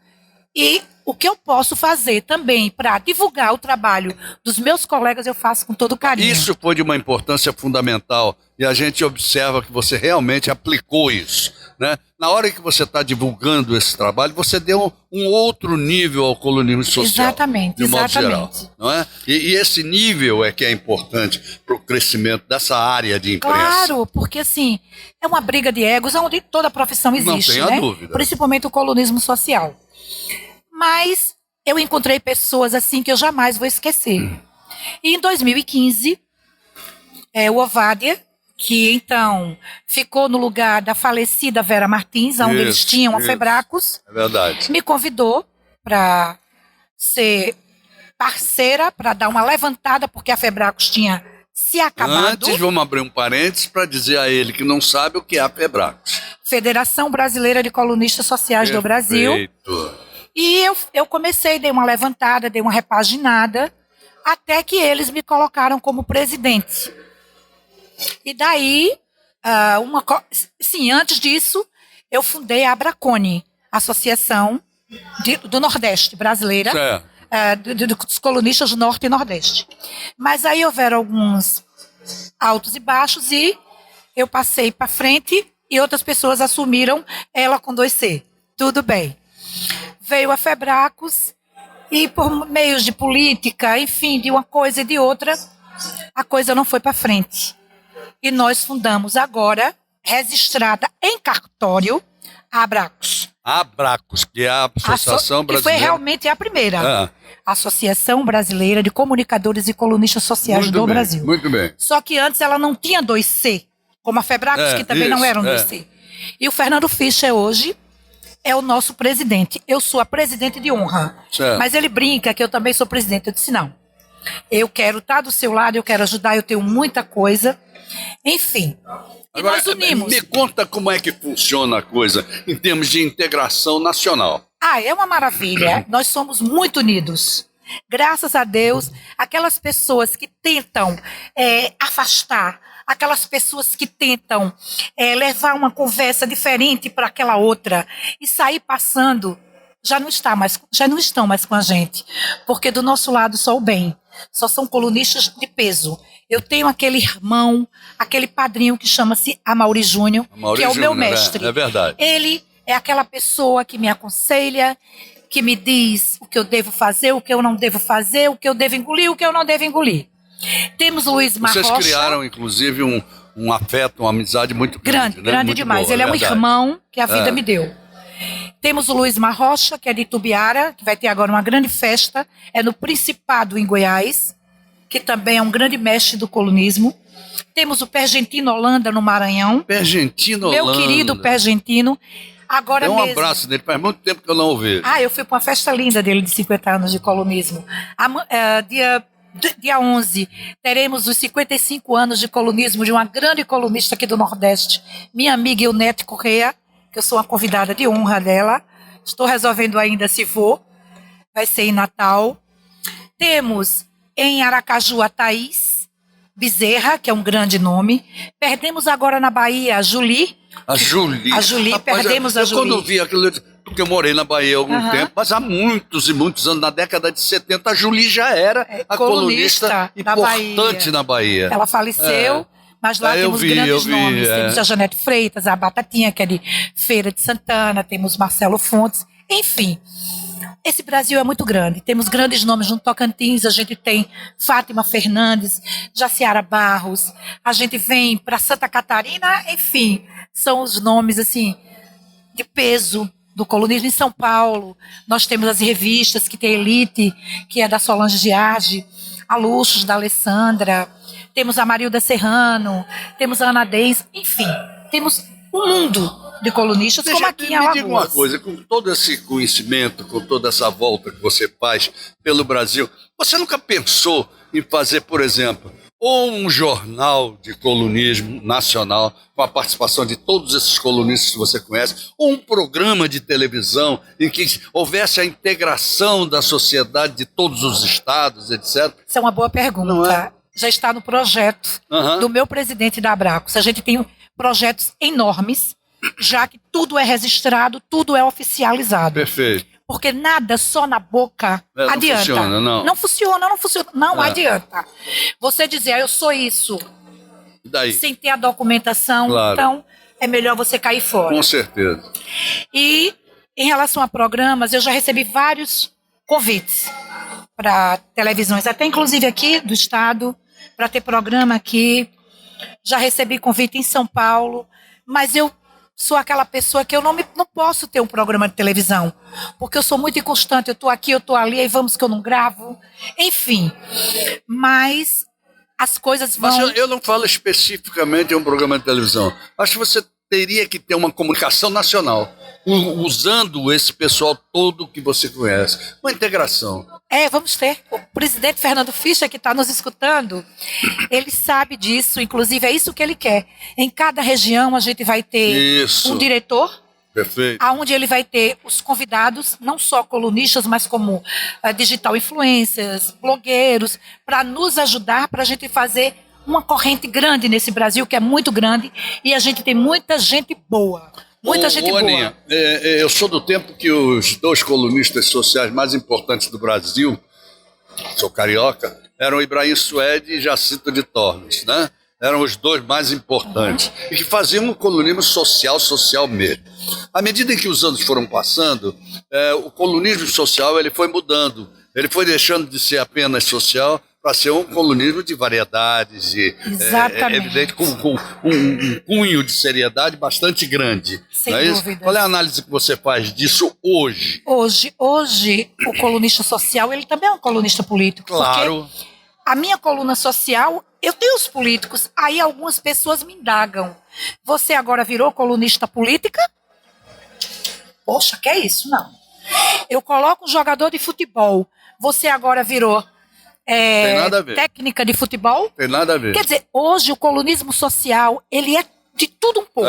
e o que eu posso fazer também para divulgar o trabalho dos meus colegas, eu faço com todo carinho. Isso foi de uma importância fundamental e a gente observa que você realmente aplicou isso, né? na hora que você está divulgando esse trabalho, você deu um outro nível ao colunismo social. Exatamente, de modo exatamente. geral, não é? E esse nível é que é importante para o crescimento dessa área de imprensa. Claro, porque assim, é uma briga de egos onde toda profissão existe, Não tenha né? dúvida. Principalmente o colunismo social. Mas eu encontrei pessoas assim que eu jamais vou esquecer. E em 2015, o Ovádia, que então ficou no lugar da falecida Vera Martins, onde eles tinham a Febracos, É verdade. me convidou para ser parceira, para dar uma levantada, porque a Febracos tinha se acabado. Antes, vamos abrir um parênteses para dizer a ele que não sabe o que é a Febracos. Federação Brasileira de Colunistas Sociais do Brasil. Perfeito. E eu comecei, dei uma levantada, dei uma repaginada, até que eles me colocaram como presidente. E daí, antes disso, eu fundei a Abracone, Associação do Nordeste Brasileira, Certo. dos colunistas do Norte e Nordeste. Mas aí houveram alguns altos e baixos e eu passei para frente e outras pessoas assumiram ela com 2C. Tudo bem. Veio a Febracos e por meios de política, enfim, de uma coisa e de outra, a coisa não foi para frente. E nós fundamos agora, registrada em cartório, a Abracos. A Abracos, que é a Associação Que Brasileira. foi realmente a primeira. Associação Brasileira de Comunicadores e Colunistas Sociais Muito do bem, Brasil. muito bem. Só que antes ela não tinha 2C, como a Febracos, que também não eram 2C. E o Fernando Fischer hoje é o nosso presidente. Eu sou a presidente de honra. Certo. Mas ele brinca que eu também sou presidente. Eu disse, não. Eu quero estar do seu lado, eu quero ajudar, eu tenho muita coisa. Enfim. E Agora, nós unimos. me conta como é que funciona a coisa em termos de integração nacional. É uma maravilha. Nós somos muito unidos. Graças a Deus, aquelas pessoas que tentam afastar, aquelas pessoas que tentam levar uma conversa diferente para aquela outra e sair passando, já não estão mais com a gente. Porque do nosso lado só o bem. Só são colunistas de peso. Eu tenho aquele irmão, aquele padrinho que chama-se Amaury Júnior, que é o meu mestre. É verdade. Ele é aquela pessoa que me aconselha, que me diz o que eu devo fazer, o que eu não devo fazer, o que eu devo engolir, o que eu não devo engolir. Temos Luiz Marrocha. Vocês criaram, inclusive, um afeto, uma amizade muito grande. Né? Grande muito demais. boa, Ele é um verdade. irmão que a vida me deu. Temos o Luiz Marrocha, que é de Itubiara, que vai ter agora uma grande festa, é no Principado, em Goiás, que também é um grande mestre do colunismo. Temos o Pergentino Holanda, no Maranhão. Pergentino Holanda. Meu querido Pergentino. Agora Dê um mesmo. abraço dele, faz muito tempo que eu não o vejo. Eu fui para uma festa linda dele de 50 anos de colunismo. Dia 11, teremos os 55 anos de colunismo de uma grande colunista aqui do Nordeste, minha amiga Eunete Correia, que eu sou uma convidada de honra dela. Estou resolvendo ainda se vou. Vai ser em Natal. Temos em Aracaju a Thaís Bezerra, que é um grande nome. Perdemos agora na Bahia a Julie. A Julie. A Julie, perdemos a Julie. Quando eu vi aquilo, porque eu morei na Bahia há algum tempo, mas há muitos e muitos anos, na década de 70, a Julie já era a colunista importante na Bahia. Ela faleceu, mas lá temos grandes nomes. Temos a Janete Freitas, a Batatinha, que é de Feira de Santana, temos Marcelo Fontes, enfim. Esse Brasil é muito grande. Temos grandes nomes no Tocantins. A gente tem Fátima Fernandes, Jaciara Barros. A gente vem para Santa Catarina. Enfim, são os nomes assim de peso do colunismo. Em São Paulo, nós temos as revistas que tem Elite, que é da Solange Giardi, a Luxos, da Alessandra. Temos a Marilda Serrano, temos a Ana Dens. Enfim, temos um mundo de colunistas, como aqui em Alagoas. Me diga uma coisa, com todo esse conhecimento, com toda essa volta que você faz pelo Brasil, você nunca pensou em fazer, por exemplo, ou um jornal de colunismo nacional, com a participação de todos esses colunistas que você conhece, ou um programa de televisão em que houvesse a integração da sociedade de todos os estados, etc.? Isso é uma boa pergunta. Não é? Já está no projeto do meu presidente da Abracos. A gente tem projetos enormes, já que tudo é registrado, tudo é oficializado. Perfeito. Porque nada só na boca adianta. Funciona, não. Não funciona. Não adianta. Você dizer, eu sou isso, E daí? sem ter a documentação. Claro. Então, é melhor você cair fora. Com certeza. E em relação a programas, eu já recebi vários convites para televisões, até inclusive aqui do estado, para ter programa aqui. Já recebi convite em São Paulo, mas eu sou aquela pessoa que eu não posso ter um programa de televisão, porque eu sou muito inconstante, eu estou aqui, eu estou ali, aí vamos que eu não gravo, enfim. Mas as coisas vão... Mas eu não falo especificamente em um programa de televisão. Acho que você teria que ter uma comunicação nacional, usando esse pessoal todo que você conhece. Uma integração. Vamos ter. O presidente Fernando Fischer, que está nos escutando, ele sabe disso, inclusive é isso que ele quer. Em cada região a gente vai ter um diretor, perfeito, onde ele vai ter os convidados, não só colunistas, mas como digital influencers, blogueiros, para nos ajudar, para a gente fazer uma corrente grande nesse Brasil, que é muito grande, e a gente tem muita gente boa. Muita gente boa. Aninha, eu sou do tempo que os 2 colunistas sociais mais importantes do Brasil, sou carioca, eram o Ibrahim Suede e Jacinto de Tormes, né? Eram os 2 mais importantes, e que faziam um colunismo social mesmo. À medida em que os anos foram passando, o colunismo social ele foi mudando, ele foi deixando de ser apenas social para ser um colunismo de variedades, evidente, com um cunho de seriedade bastante grande. Sem dúvida. Qual é a análise que você faz disso hoje? Hoje, o colunista social, ele também é um colunista político. Claro. Porque a minha coluna social, eu tenho os políticos, aí algumas pessoas me indagam. Você agora virou colunista política? Poxa, que é isso? Não. Eu coloco um jogador de futebol, você agora virou... Tem nada a ver. Técnica de futebol. Tem nada a ver. Quer dizer, hoje o colunismo social, ele é de tudo um pouco.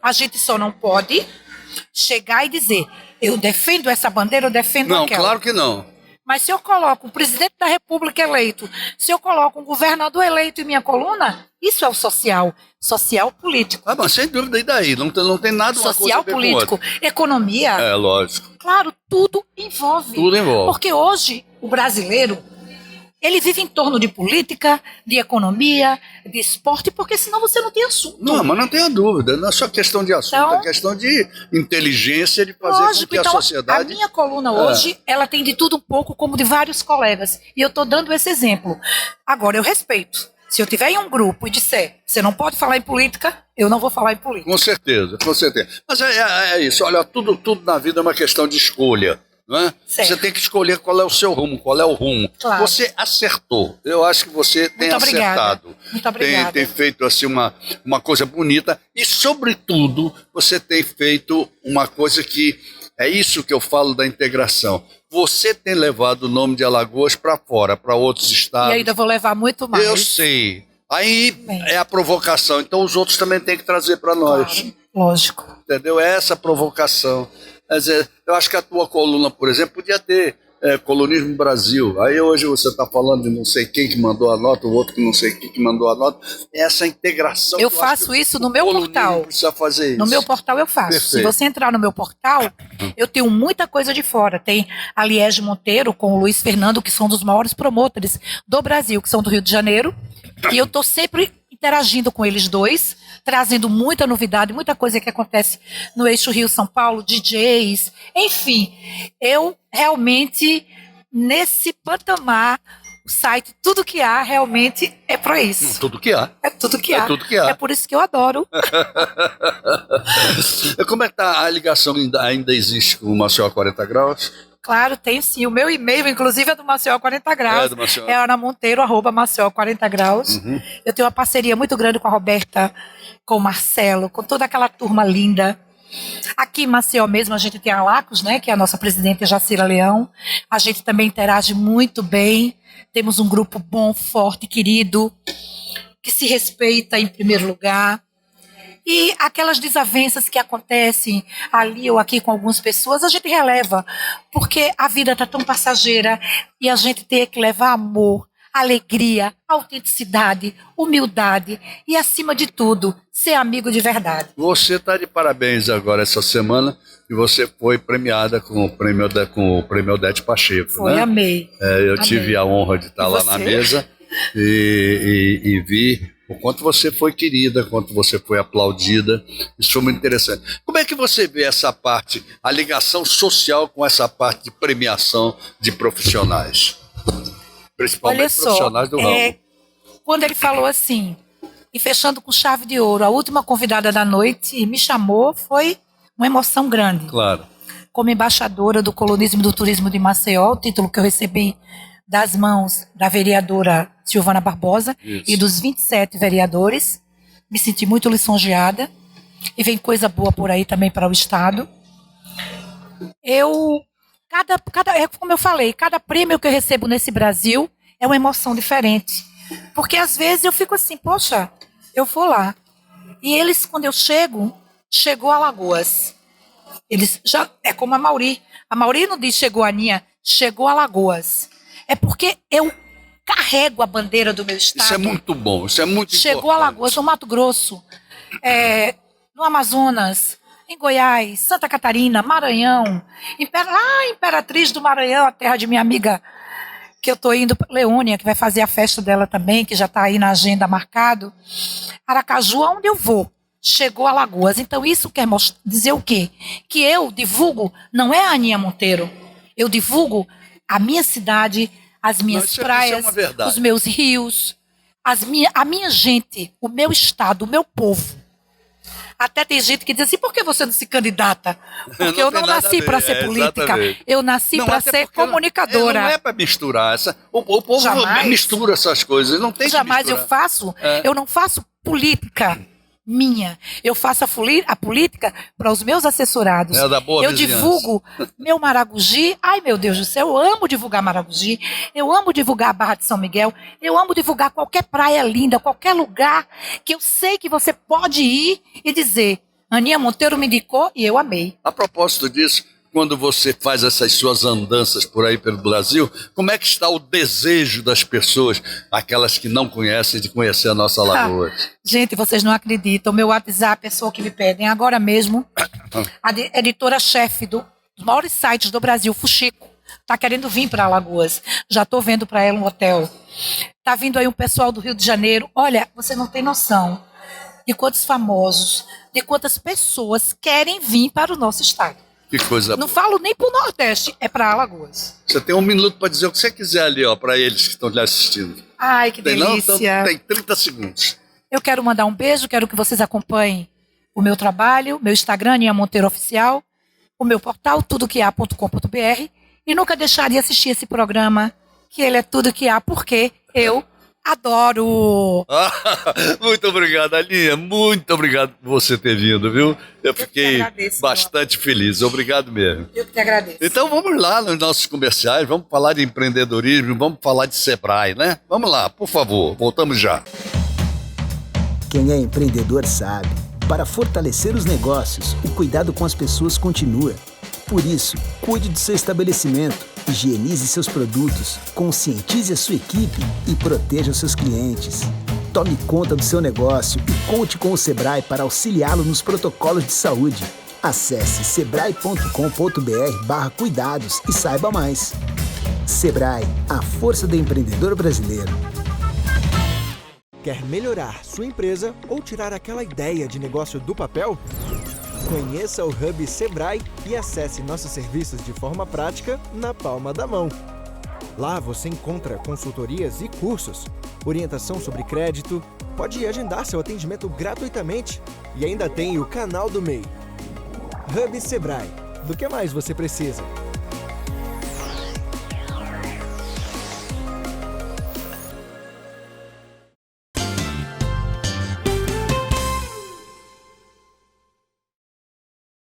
A gente só não pode chegar e dizer, eu defendo essa bandeira, eu defendo aquela. Não, claro que não. Mas se eu coloco um presidente da República eleito, se eu coloco um governador eleito em minha coluna, isso é o social político. Mas sem dúvida, e daí? Não tem nada uma coisa a ver político, com outra. economia. É, lógico. Claro, tudo envolve. Tudo envolve. Porque hoje, o brasileiro, ele vive em torno de política, de economia, de esporte, porque senão você não tem assunto. Não, mas não tenha dúvida, não é só questão de assunto, Então, é questão de inteligência, de fazer com que a sociedade... A minha coluna hoje, ela tem de tudo um pouco, como de vários colegas, e eu estou dando esse exemplo. Agora, eu respeito. Se eu tiver em um grupo e disser, você não pode falar em política, eu não vou falar em política. Com certeza, com certeza. Mas é isso, olha, tudo na vida é uma questão de escolha. Não é? Você tem que escolher qual é o seu rumo, qual é o rumo. Claro. Você acertou. Eu acho que você tem acertado. Muito obrigada. Tem feito assim uma coisa bonita e, sobretudo, você tem feito uma coisa que é isso que eu falo da integração. Você tem levado o nome de Alagoas para fora, para outros estados. E ainda vou levar muito mais. Eu sei. Aí é a provocação. Então os outros também têm que trazer para nós. Claro. Lógico. Entendeu? É essa provocação. Quer dizer, eu acho que a tua coluna, por exemplo, podia ter Colunismo Brasil. Aí hoje você está falando de não sei quem que mandou a nota, o outro que não sei quem que mandou a nota. Essa integração. Eu faço isso no meu portal. Precisa fazer isso. No meu portal eu faço. Perfeito. Se você entrar no meu portal, eu tenho muita coisa de fora. Tem a Liege Monteiro com o Luiz Fernando, que são dos maiores promotores do Brasil, que são do Rio de Janeiro. E eu estou sempre interagindo com eles dois, trazendo muita novidade, muita coisa que acontece no eixo Rio-São Paulo, DJs, enfim. Eu realmente, nesse patamar, o site, tudo que há, realmente é para isso. Tudo que há. É tudo que há. Tudo que há. É por isso que eu adoro. Como é que tá a ligação? Ainda existe com o Maceió 40 Graus? Claro, tem sim. O meu e-mail, inclusive, é do Maceió 40 Graus. É do Maceió. É anamonteiro, @Maceió 40 Graus. Uhum. Eu tenho uma parceria muito grande com a Roberta, com o Marcelo, com toda aquela turma linda. Aqui em Maceió mesmo a gente tem a Lacos, né, que é a nossa presidente Jacira Leão. A gente também interage muito bem. Temos um grupo bom, forte, querido, que se respeita em primeiro lugar. E aquelas desavenças que acontecem ali ou aqui com algumas pessoas, a gente releva, porque a vida está tão passageira e a gente tem que levar amor, alegria, autenticidade, humildade e, acima de tudo, ser amigo de verdade. Você está de parabéns agora essa semana e você foi premiada com o prêmio Odete Pacheco. Foi, né? amei. Eu amei. tive a honra de estar lá na mesa e vi o quanto você foi querida, quanto você foi aplaudida. Isso foi muito interessante. Como é que você vê essa parte, a ligação social com essa parte de premiação de profissionais? Principalmente Olha só, profissionais do ramo. quando ele falou assim, e fechando com chave de ouro, a última convidada da noite me chamou, foi uma emoção grande. Claro. Como embaixadora do Colonismo e do Turismo de Maceió, o título que eu recebi das mãos da vereadora Silvana Barbosa e dos 27 vereadores. Me senti muito lisonjeada e vem coisa boa por aí também para o Estado. Como eu falei, cada prêmio que eu recebo nesse Brasil é uma emoção diferente. Porque às vezes eu fico assim, poxa, eu vou lá. E eles, quando eu chegou a Alagoas. Eles já, é como a Mauri. A Mauri não diz chegou a Aninha, chegou a Alagoas. É porque eu carrego a bandeira do meu estado. Isso é muito bom, isso é muito Chegou a importante. Alagoas, no Mato Grosso, no Amazonas, em Goiás, Santa Catarina, Maranhão, lá Imperatriz do Maranhão, a terra de minha amiga, que eu estou indo para Leônia, que vai fazer a festa dela também, que já está aí na agenda marcado. Aracaju, aonde eu vou, chegou a Alagoas. Então isso quer dizer o quê? Que eu divulgo, não é a Aninha Monteiro, eu divulgo a minha cidade, as minhas praias, os meus rios, a minha gente, o meu estado, o meu povo. Até tem gente que diz assim, por que você não se candidata? Porque eu não nasci para ser política, exatamente. Eu nasci para ser comunicadora. Não é para misturar. O povo jamais mistura essas coisas, não tem jamais que misturar. Eu não faço política minha. Eu faço a política para os meus assessorados. Da boa eu vizinhança. Divulgo meu Maragogi. Ai, meu Deus do céu, eu amo divulgar Maragogi. Eu amo divulgar a Barra de São Miguel. Eu amo divulgar qualquer praia linda, qualquer lugar que eu sei que você pode ir e dizer, Aninha Monteiro me indicou e eu amei. A propósito disso, quando você faz essas suas andanças por aí pelo Brasil, como é que está o desejo das pessoas, aquelas que não conhecem, de conhecer a nossa Alagoas? Gente, vocês não acreditam. Meu WhatsApp, pessoa que me pedem agora mesmo, a editora-chefe dos maiores sites do Brasil, Fuxico, está querendo vir para Alagoas. Já estou vendo para ela um hotel. Está vindo aí um pessoal do Rio de Janeiro. Olha, você não tem noção de quantos famosos, de quantas pessoas querem vir para o nosso estado. Que coisa Não boa. falo nem para o Nordeste, é para Alagoas. Você tem 1 minuto para dizer o que você quiser ali, ó, para eles que estão lhe assistindo. Ai, que delícia. Não? Então, tem 30 segundos. Eu quero mandar um beijo, quero que vocês acompanhem o meu trabalho, meu Instagram, Aninha Monteiro Oficial, o meu portal, tudoquehá.com.br, e nunca deixar de assistir esse programa, que ele é tudo que há, porque eu adoro. Muito obrigado, Aninha. Muito obrigado por você ter vindo, viu? Eu fiquei bastante feliz. Obrigado mesmo. Eu que te agradeço. Então vamos lá nos nossos comerciais, vamos falar de empreendedorismo, vamos falar de Sebrae, né? Vamos lá, por favor, voltamos já. Quem é empreendedor sabe. Para fortalecer os negócios, o cuidado com as pessoas continua. Por isso, cuide do seu estabelecimento, higienize seus produtos, conscientize a sua equipe e proteja os seus clientes. Tome conta do seu negócio e conte com o Sebrae para auxiliá-lo nos protocolos de saúde. Acesse sebrae.com.br/cuidados e saiba mais. Sebrae, a força do empreendedor brasileiro. Quer melhorar sua empresa ou tirar aquela ideia de negócio do papel? Conheça o Hub Sebrae e acesse nossos serviços de forma prática na palma da mão. Lá você encontra consultorias e cursos, orientação sobre crédito, pode agendar seu atendimento gratuitamente e ainda tem o canal do MEI. Hub Sebrae. Do que mais você precisa?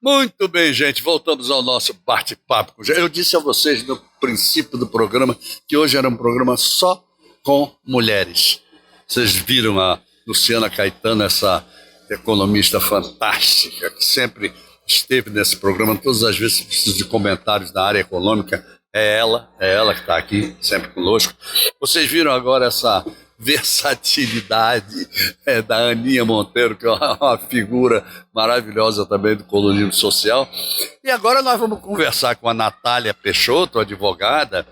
Muito bem, gente, voltamos ao nosso bate-papo. Eu disse a vocês no princípio do programa que hoje era um programa só com mulheres. Vocês viram a Luciana Caetano, essa economista fantástica, que sempre esteve nesse programa, todas as vezes preciso de comentários da área econômica, é ela que está aqui, sempre conosco. Vocês viram agora essa versatilidade da Aninha Monteiro, que é uma figura maravilhosa também do colonismo social. E agora nós vamos conversar com a Natália Peixoto, advogada,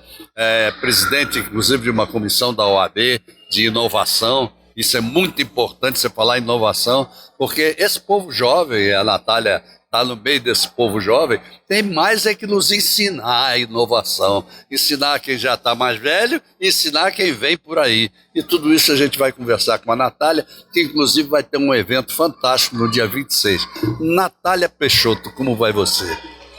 presidente inclusive de uma comissão da OAB de inovação Isso é muito importante, você falar em inovação, porque esse povo jovem, a Natália está no meio desse povo jovem, tem mais é que nos ensinar a inovação, ensinar quem já está mais velho, ensinar quem vem por aí. E tudo isso a gente vai conversar com a Natália, que inclusive vai ter um evento fantástico no dia 26. Natália Peixoto, como vai você?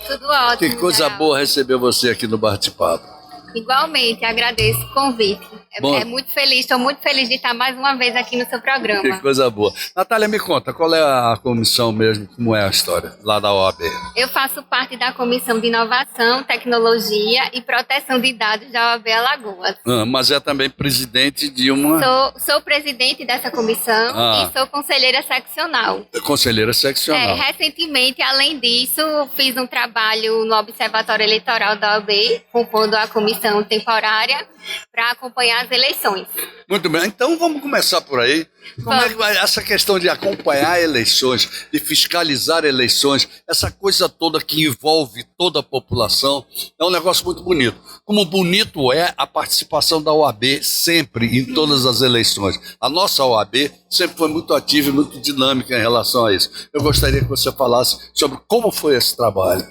Tudo ótimo. Que coisa Geraldo. boa receber você aqui no Bate-Papo. Igualmente, agradeço o convite. Bom. Estou muito feliz de estar mais uma vez aqui no seu programa. Que coisa boa. Natália, me conta, qual é a comissão mesmo, como é a história lá da OAB? Eu faço parte da Comissão de Inovação, Tecnologia e Proteção de Dados da OAB Alagoas. Mas é também presidente de uma... Sou presidente dessa comissão e sou conselheira seccional. Conselheira seccional. Recentemente, além disso, fiz um trabalho no Observatório Eleitoral da OAB, compondo a comissão temporária para acompanhar as eleições. Muito bem, então vamos começar por aí. Como é que vai essa questão de acompanhar eleições, de fiscalizar eleições, essa coisa toda que envolve toda a população, é um negócio muito bonito. Como bonito é a participação da OAB sempre em todas as eleições. A nossa OAB sempre foi muito ativa e muito dinâmica em relação a isso. Eu gostaria que você falasse sobre como foi esse trabalho.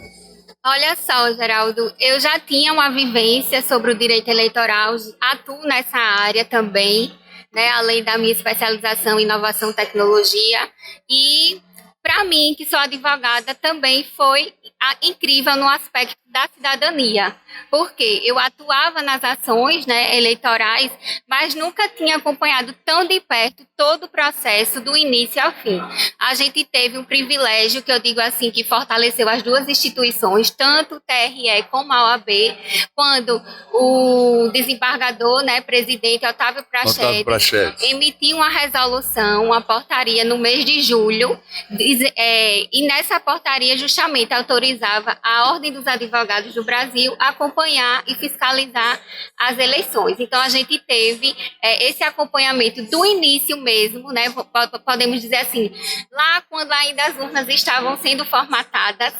Olha só, Geraldo, eu já tinha uma vivência sobre o direito eleitoral, atuo nessa área também, né, além da minha especialização em inovação e tecnologia, e para mim, que sou advogada, também foi incrível no aspecto da cidadania, porque eu atuava nas ações, né, eleitorais, mas nunca tinha acompanhado tão de perto todo o processo do início ao fim. A gente teve um privilégio, que eu digo assim, que fortaleceu as duas instituições, tanto o TRE como a OAB, quando o desembargador, né, presidente Otávio Prachedes emitiu uma resolução, uma portaria no mês de julho, e nessa portaria justamente autorizava a Ordem dos Advogados do Brasil a acompanhar e fiscalizar as eleições. Então, a gente teve esse acompanhamento do início mesmo, né? Podemos dizer assim, lá quando ainda as urnas estavam sendo formatadas,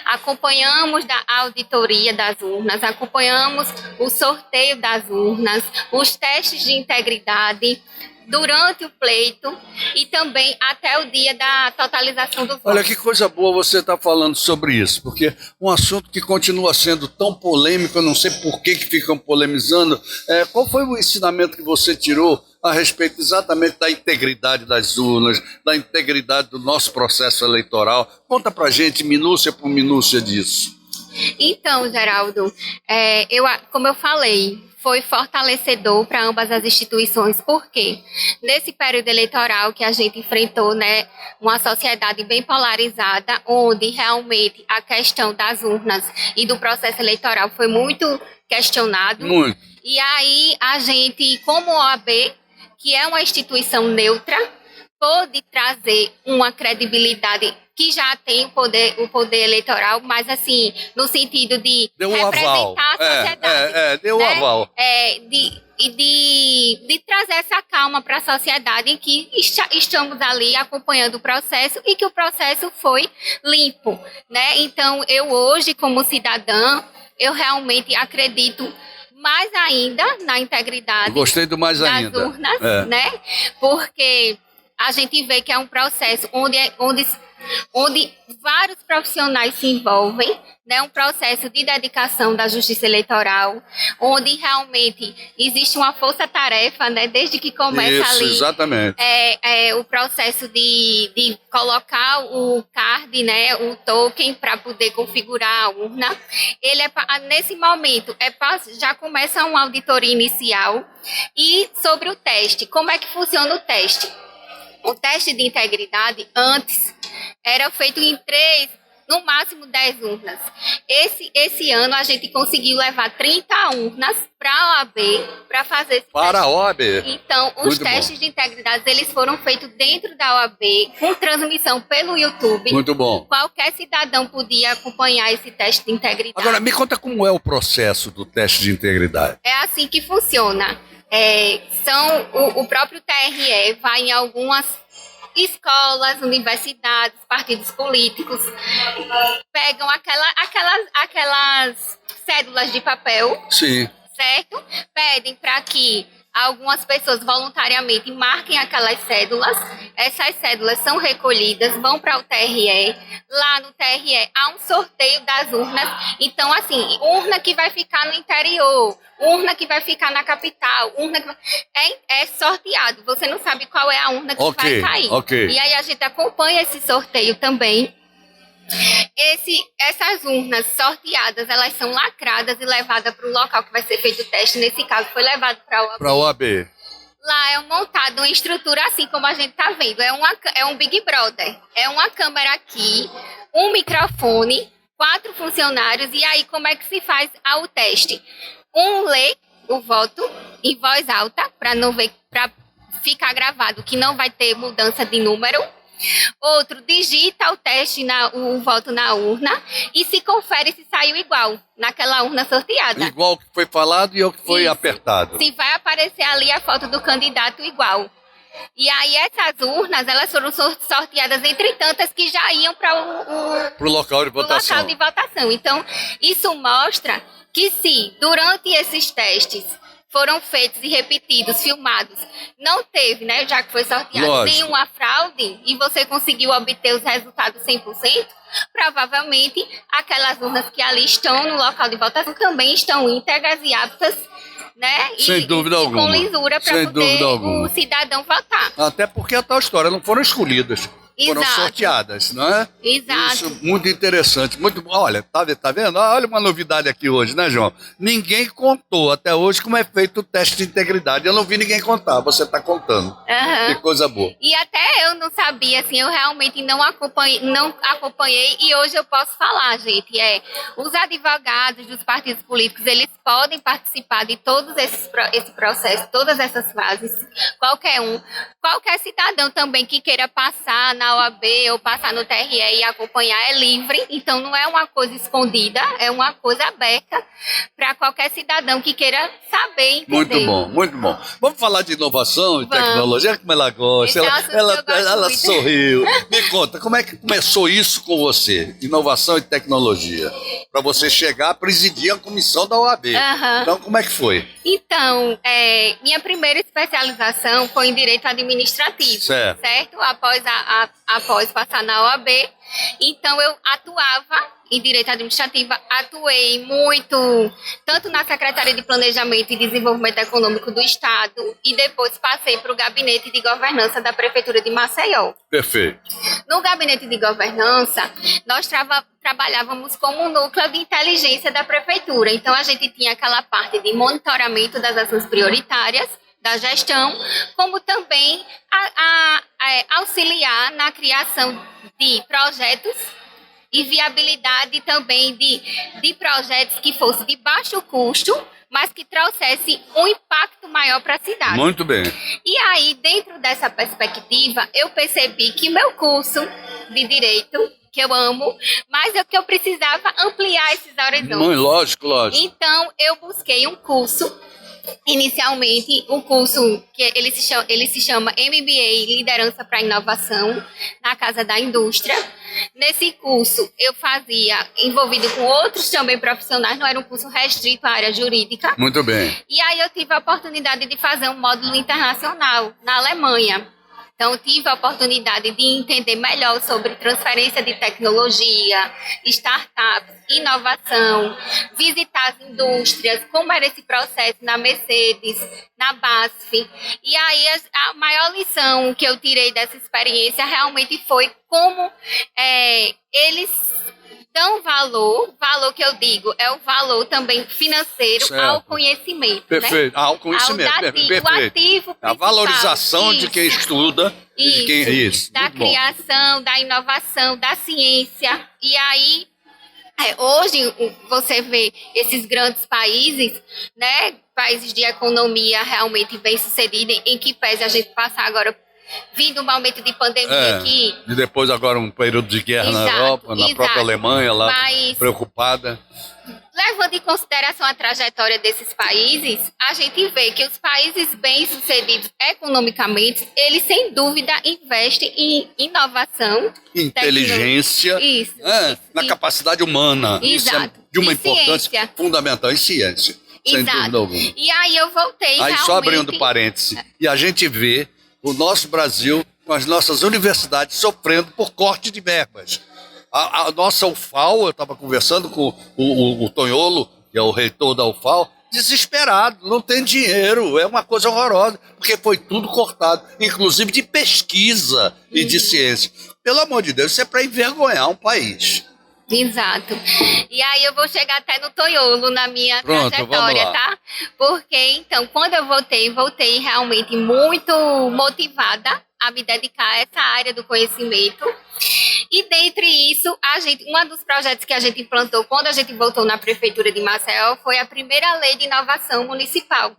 acompanhamos da auditoria das urnas, acompanhamos o sorteio das urnas, os testes de integridade durante o pleito e também até o dia da totalização dos votos. Olha que coisa boa você está falando sobre isso, porque um assunto que continua sendo tão polêmico, eu não sei por que ficam polemizando. Qual foi o ensinamento que você tirou a respeito exatamente da integridade das urnas, da integridade do nosso processo eleitoral? Conta pra gente, minúcia por minúcia disso. Então, Geraldo, como eu falei, foi fortalecedor para ambas as instituições, porque nesse período eleitoral que a gente enfrentou, né, uma sociedade bem polarizada, onde realmente a questão das urnas e do processo eleitoral foi muito questionado. Muito. E aí a gente, como OAB, que é uma instituição neutra, pôde trazer uma credibilidade que já tem o poder eleitoral, mas assim, no sentido de representar a sociedade. Deu o aval. De trazer essa calma para a sociedade em que estamos ali acompanhando o processo e que o processo foi limpo, né? Então, eu hoje, como cidadã, eu realmente acredito mais ainda na integridade Gostei do mais das ainda. urnas, né? Porque a gente vê que é um processo onde vários profissionais se envolvem, né? Um processo de dedicação da justiça eleitoral, onde realmente existe uma força-tarefa, né? Desde que começa Isso, ali exatamente. O processo de colocar o card, né? O token para poder configurar a urna. Ele nesse momento já começa uma auditoria inicial. E sobre o teste, como é que funciona o teste? O teste de integridade, antes, era feito em 3, no máximo 10 urnas. Esse ano, a gente conseguiu levar 30 urnas para a OAB para fazer esse Para teste. a OAB. Então, os testes de integridade, eles foram feitos dentro da OAB, com transmissão pelo YouTube. Muito bom. Qualquer cidadão podia acompanhar esse teste de integridade. Agora, me conta como é o processo do teste de integridade. É assim que funciona. O próprio TRE vai em algumas escolas, universidades, partidos políticos, pegam aquelas cédulas de papel, Sim. certo? Pedem para que algumas pessoas voluntariamente marquem aquelas cédulas, essas cédulas são recolhidas, vão para o TRE, lá no TRE há um sorteio das urnas, então assim, urna que vai ficar no interior, urna que vai ficar na capital, urna que é sorteado, você não sabe qual é a urna que vai cair. E aí a gente acompanha esse sorteio também. Essas urnas sorteadas, elas são lacradas e levadas para o local que vai ser feito o teste. Nesse caso, foi levado para a OAB. Para a OAB. Lá é montado uma estrutura assim como a gente está vendo. É um Big Brother. É uma câmera aqui, um microfone, 4 funcionários. E aí, como é que se faz o teste? Um lê o voto em voz alta, para ficar gravado que não vai ter mudança de número. Outro digita o teste, o voto na urna e se confere se saiu igual naquela urna sorteada. Igual o que foi falado e o que foi apertado. Se vai aparecer ali a foto do candidato igual. E aí essas urnas, elas foram sorteadas entre tantas que já iam para o local de votação. Então, isso mostra que se durante esses testes foram feitos e repetidos, filmados, não teve, né, já que foi sorteado, nenhuma fraude e você conseguiu obter os resultados 100%, provavelmente aquelas urnas que ali estão no local de votação também estão íntegras e aptas, né, sem dúvida alguma, com lisura para poder o cidadão votar. Até porque a tal história, não foram escolhidas. Foram Exato. Sorteadas, não é? Exato. Isso, muito interessante, muito bom. Olha, tá vendo? Olha uma novidade aqui hoje, né, João? Ninguém contou até hoje como é feito o teste de integridade. Eu não vi ninguém contar, você está contando. Que coisa boa. E até eu não sabia, assim, eu realmente não acompanhei e hoje eu posso falar, gente, os advogados dos partidos políticos, eles podem participar de todos esse processo, todas essas fases, qualquer cidadão também que queira passar na OAB ou passar no TRE e acompanhar é livre, então não é uma coisa escondida, é uma coisa aberta para qualquer cidadão que queira saber, entender. Muito bom, muito bom. Vamos falar de inovação e tecnologia, como ela gosta, ela sorriu. Me conta, como é que começou isso com você, inovação e tecnologia, para você chegar a presidir a comissão da OAB. Então, como é que foi? Então, minha primeira especialização foi em Direito Administrativo, certo? Após passar na OAB, então eu atuava em Direito Administrativo, atuei muito, tanto na Secretaria de Planejamento e Desenvolvimento Econômico do Estado, e depois passei para o Gabinete de Governança da Prefeitura de Maceió. Perfeito. No Gabinete de Governança, nós trabalhávamos como um núcleo de inteligência da Prefeitura, então a gente tinha aquela parte de monitoramento das ações prioritárias, da gestão, como também auxiliar na criação de projetos e viabilidade também de projetos que fossem de baixo custo, mas que trouxesse um impacto maior para a cidade. Muito bem. E aí, dentro dessa perspectiva, eu percebi que meu curso de Direito, que eu amo, mas é que eu precisava ampliar esses horizontes. Lógico. Então, eu busquei um curso. Inicialmente, um curso que ele se chama MBA Liderança para Inovação, na Casa da Indústria. Nesse curso, eu fazia, envolvido com outros também profissionais, não era um curso restrito à área jurídica. Muito bem. E aí eu tive a oportunidade de fazer um módulo internacional na Alemanha. Então, tive a oportunidade de entender melhor sobre transferência de tecnologia, startups, inovação, visitar as indústrias, como era esse processo na Mercedes, na BASF. E aí, a maior lição que eu tirei dessa experiência realmente foi como eles dão valor que eu digo, é o valor também financeiro ao conhecimento. Perfeito, né? Ao conhecimento, perfeito. O ativo a valorização de quem estuda, da criação, da inovação, da ciência. E aí, hoje você vê esses grandes países, né, países de economia realmente bem-sucedida, em que pese a gente passar agora vindo um momento de pandemia aqui. E depois agora um período de guerra na Europa, na própria Alemanha, lá preocupada. Levando em consideração a trajetória desses países, a gente vê que os países bem-sucedidos economicamente, eles sem dúvida investem em inovação, inteligência, na capacidade humana. Exato. Isso é de uma importância fundamental. E ciência. sem Exato. dúvida alguma. E aí eu voltei Aí realmente... só abrindo parêntese, e a gente vê o nosso Brasil com as nossas universidades sofrendo por corte de verbas. A nossa UFAL, eu estava conversando com o Tonholo, que é o reitor da UFAL, desesperado, não tem dinheiro, é uma coisa horrorosa, porque foi tudo cortado, inclusive de pesquisa e de ciência. Pelo amor de Deus, isso é para envergonhar um país. Exato. E aí eu vou chegar até no Tonholo na minha Pronto, trajetória, vamos lá. tá? Porque, então, quando eu voltei realmente muito motivada a me dedicar a essa área do conhecimento. E dentre isso, um dos projetos que a gente implantou quando a gente voltou na Prefeitura de Maceió foi a primeira lei de inovação municipal.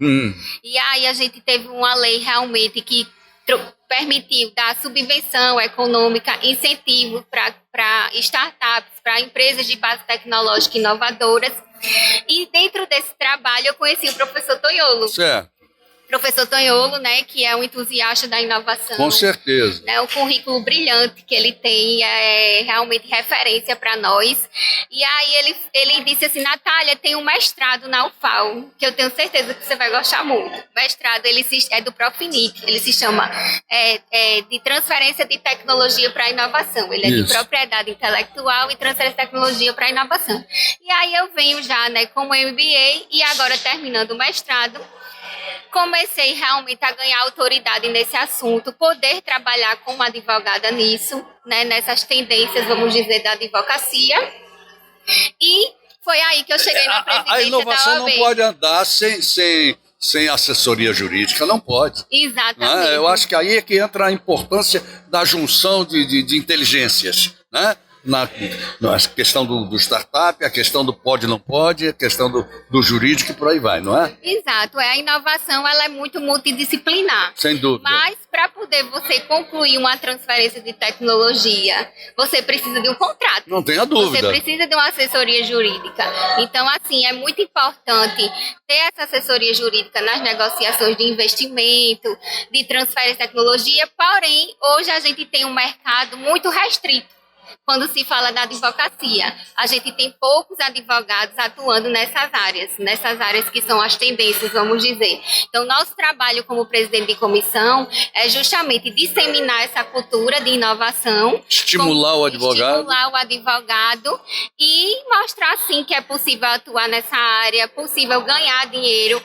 E aí a gente teve uma lei realmente que permitiu dar subvenção econômica, incentivo para startups, para empresas de base tecnológica inovadoras. E dentro desse trabalho eu conheci o professor Tonholo. Certo. Professor Tonholo, né, que é um entusiasta da inovação. Com certeza. Né, o currículo brilhante que ele tem é realmente referência para nós. E aí ele disse assim, Natália, tem um mestrado na UFAL, que eu tenho certeza que você vai gostar muito. Mestrado, é do Profinic, ele se chama de Transferência de Tecnologia para a Inovação. Ele é de Propriedade Intelectual e Transferência de Tecnologia para a Inovação. E aí eu venho já, né, com o MBA e agora terminando o mestrado, comecei realmente a ganhar autoridade nesse assunto, poder trabalhar como advogada nisso, né, nessas tendências, vamos dizer, da advocacia. E foi aí que eu cheguei na presidência da OAB. A inovação não pode andar sem assessoria jurídica, não pode. Exatamente. Né? Eu acho que aí é que entra a importância da junção de inteligências, né? Na questão do startup, a questão do pode e não pode, a questão do jurídico e por aí vai, não é? Exato, a inovação ela é muito multidisciplinar. Sem dúvida. Mas para poder você concluir uma transferência de tecnologia, você precisa de um contrato. Não tenha dúvida. Você precisa de uma assessoria jurídica. Então, assim, é muito importante ter essa assessoria jurídica nas negociações de investimento, de transferência de tecnologia, porém, hoje a gente tem um mercado muito restrito. Quando se fala da advocacia, a gente tem poucos advogados atuando nessas áreas que são as tendências, vamos dizer. Então, nosso trabalho como presidente de comissão é justamente disseminar essa cultura de inovação. Estimular o advogado. E mostrar, assim, que é possível atuar nessa área, possível ganhar dinheiro.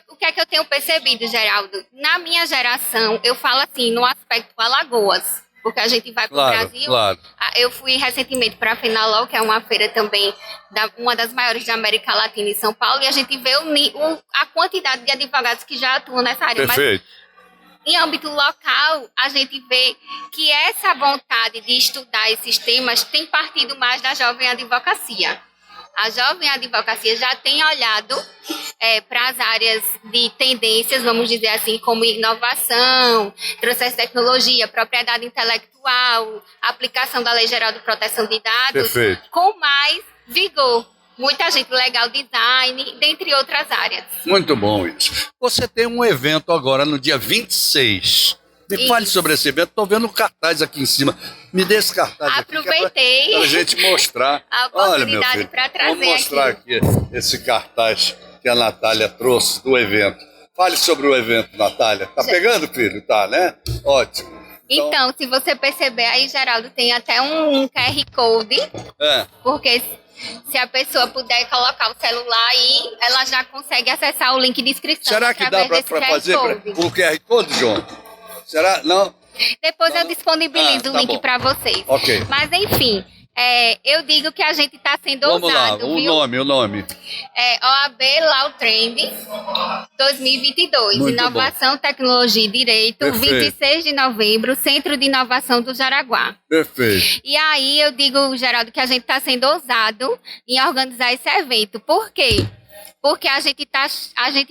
O que é que eu tenho percebido, Geraldo? Na minha geração, eu falo assim, no aspecto Alagoas. Porque a gente vai para o Brasil. Claro. Eu fui recentemente para a Fenalol, que é uma feira também, uma das maiores da América Latina em São Paulo, e a gente vê a quantidade de advogados que já atuam nessa área. Perfeito. Mas, em âmbito local, a gente vê que essa vontade de estudar esses temas tem partido mais da jovem advocacia. A jovem advocacia já tem olhado para as áreas de tendências, vamos dizer assim, como inovação, transferência de tecnologia, propriedade intelectual, aplicação da Lei Geral de Proteção de Dados, Perfeito. Com mais vigor. Muita gente, legal design, dentre outras áreas. Muito bom isso. Você tem um evento agora no dia 26. Me fale sobre esse evento. Estou vendo um cartaz aqui em cima. Me dê esse cartaz Aproveitei para a gente mostrar. a oportunidade para trazer Vou mostrar aqui esse cartaz que a Natália trouxe do evento. Fale sobre o evento, Natália. Tá pegando, filho? Tá, né? Ótimo. Então, se você perceber aí, Geraldo, tem até um QR Code. Porque se a pessoa puder colocar o celular aí, ela já consegue acessar o link de inscrição. Será que dá para fazer o QR Code, João? Será? Não? Depois eu disponibilizo o link para vocês. Ok. Mas, enfim, eu digo que a gente está sendo Vamos ousado, lá, viu? o nome. OAB Law Trend 2022. Muito Inovação, Tecnologia e Direito, Perfeito. 26 de novembro, Centro de Inovação do Jaraguá. Perfeito. E aí eu digo, Geraldo, que a gente está sendo ousado em organizar esse evento. Por quê? Porque a gente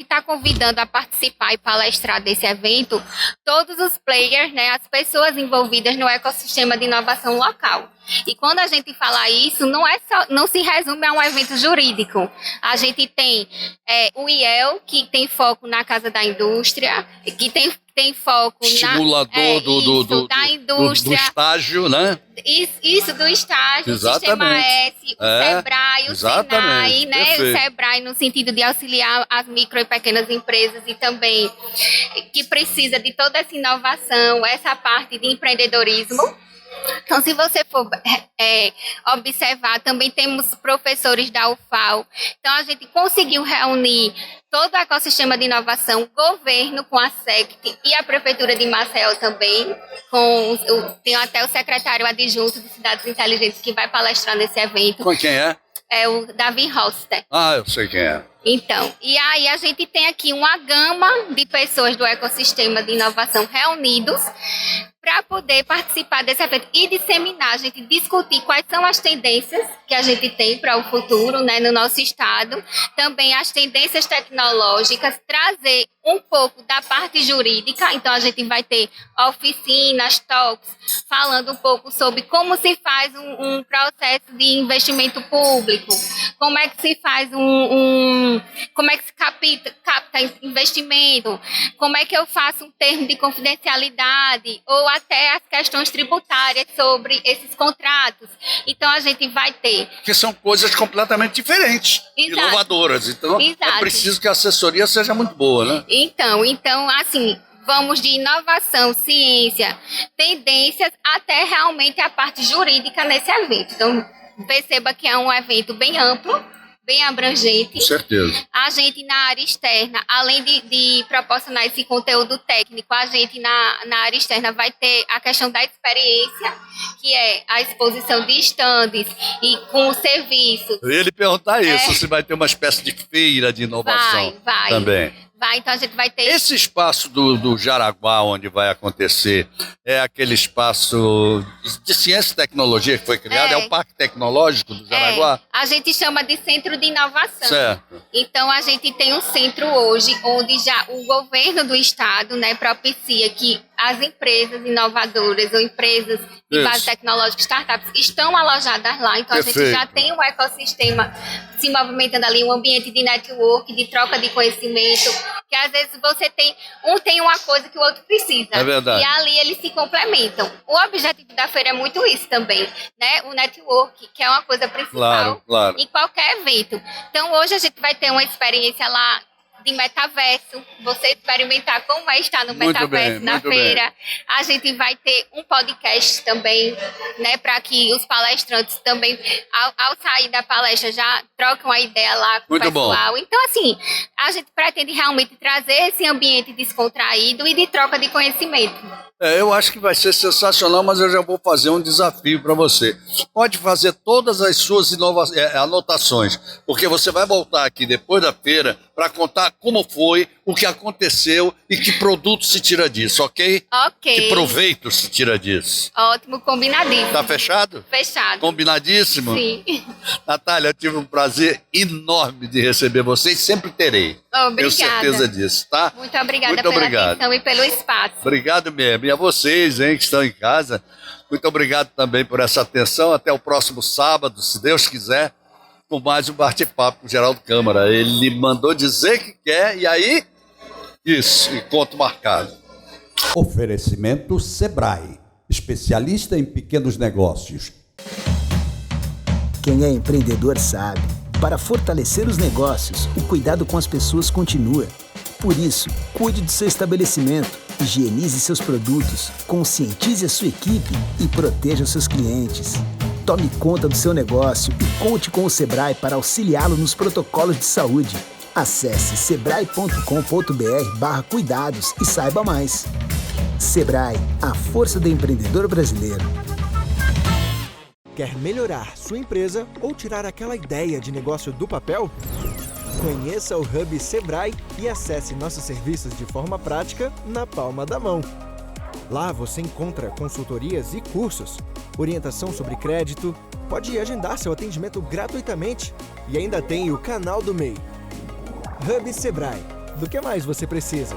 tá convidando a participar e palestrar desse evento todos os players, né, as pessoas envolvidas no ecossistema de inovação local. E quando a gente fala isso, não se resume a um evento jurídico. A gente tem o IEL, que tem foco na Casa da Indústria, que tem tem foco Estimulador do estágio, né? Isso do estágio, Exatamente. o Sistema S, o Sebrae, o Senai, né? Perfeito. O Sebrae no sentido de auxiliar as micro e pequenas empresas e também que precisa de toda essa inovação, essa parte de empreendedorismo. Então, se você for observar, também temos professores da UFAL. Então, a gente conseguiu reunir todo o ecossistema de inovação, governo com a SECT e a Prefeitura de Maceió também. Tem até o secretário adjunto de Cidades Inteligentes que vai palestrar nesse evento. Com quem é? É o Davi Hoster. Ah, eu sei quem é. Então, e aí a gente tem aqui uma gama de pessoas do ecossistema de inovação reunidos para poder participar desse evento e disseminar, a gente discutir quais são as tendências que a gente tem para o futuro, né, no nosso estado, também as tendências tecnológicas, trazer um pouco da parte jurídica, então a gente vai ter oficinas, talks, falando um pouco sobre como se faz um processo de investimento público, como é que se faz como é que se capta investimento, como é que eu faço um termo de confidencialidade, ou até as questões tributárias sobre esses contratos. Então, a gente vai ter... Que são coisas completamente diferentes, Exato. Inovadoras. Então, Exato. é preciso que a assessoria seja muito boa, né? Então, assim, vamos de inovação, ciência, tendências, até realmente a parte jurídica nesse evento. Então, perceba que é um evento bem amplo, bem abrangente. Com certeza. A gente na área externa, além de proporcionar esse conteúdo técnico, a gente na área externa vai ter a questão da experiência, que é a exposição de estandes e com serviços. Eu ia lhe perguntar isso, se vai ter uma espécie de feira de inovação Vai. também. Então a gente vai ter... Esse espaço do Jaraguá, onde vai acontecer, é aquele espaço de ciência e tecnologia que foi criado? É o Parque Tecnológico do Jaraguá? A gente chama de Centro de Inovação. Certo. Então, a gente tem um centro hoje, onde já o governo do estado, né, propicia que as empresas inovadoras ou empresas de base tecnológica, startups, estão alojadas lá. Então, a gente já tem um ecossistema se movimentando ali, um ambiente de network, de troca de conhecimento, que às vezes você tem uma coisa que o outro precisa. É verdade. E ali eles se complementam. O objetivo da feira é muito isso também, né? O network, que é uma coisa principal claro. em qualquer evento. Então, hoje a gente vai ter uma experiência lá de metaverso, você experimentar como é estar no metaverso na feira. A gente vai ter um podcast também, né, para que os palestrantes também, ao sair da palestra, já trocam a ideia lá com o pessoal. Então, assim, a gente pretende realmente trazer esse ambiente descontraído e de troca de conhecimento. Eu acho que vai ser sensacional, mas eu já vou fazer um desafio para você. Pode fazer todas as suas anotações, porque você vai voltar aqui depois da feira para contar como foi, o que aconteceu e que produto se tira disso, ok? Ok. Que proveito se tira disso. Ótimo, combinadíssimo. Tá fechado? Fechado. Combinadíssimo? Sim. Natália, eu tive um prazer enorme de receber vocês, sempre terei. Obrigada. Tenho certeza disso, tá? Muito obrigada pela atenção e pelo espaço. Obrigado mesmo. E a vocês, hein, que estão em casa, muito obrigado também por essa atenção. Até o próximo sábado, se Deus quiser, com mais um bate-papo com o Geraldo Câmara. Ele mandou dizer que quer, e aí, isso, encontro marcado. Oferecimento Sebrae, especialista em pequenos negócios. Quem é empreendedor sabe. Para fortalecer os negócios, o cuidado com as pessoas continua. Por isso, cuide do seu estabelecimento, higienize seus produtos, conscientize a sua equipe e proteja os seus clientes. Tome conta do seu negócio e conte com o Sebrae para auxiliá-lo nos protocolos de saúde. Acesse sebrae.com.br/cuidados e saiba mais. Sebrae, a força do empreendedor brasileiro. Quer melhorar sua empresa ou tirar aquela ideia de negócio do papel? Conheça o Hub Sebrae e acesse nossos serviços de forma prática na palma da mão. Lá você encontra consultorias e cursos, orientação sobre crédito, pode agendar seu atendimento gratuitamente e ainda tem o canal do MEI. Hub Sebrae. Do que mais você precisa?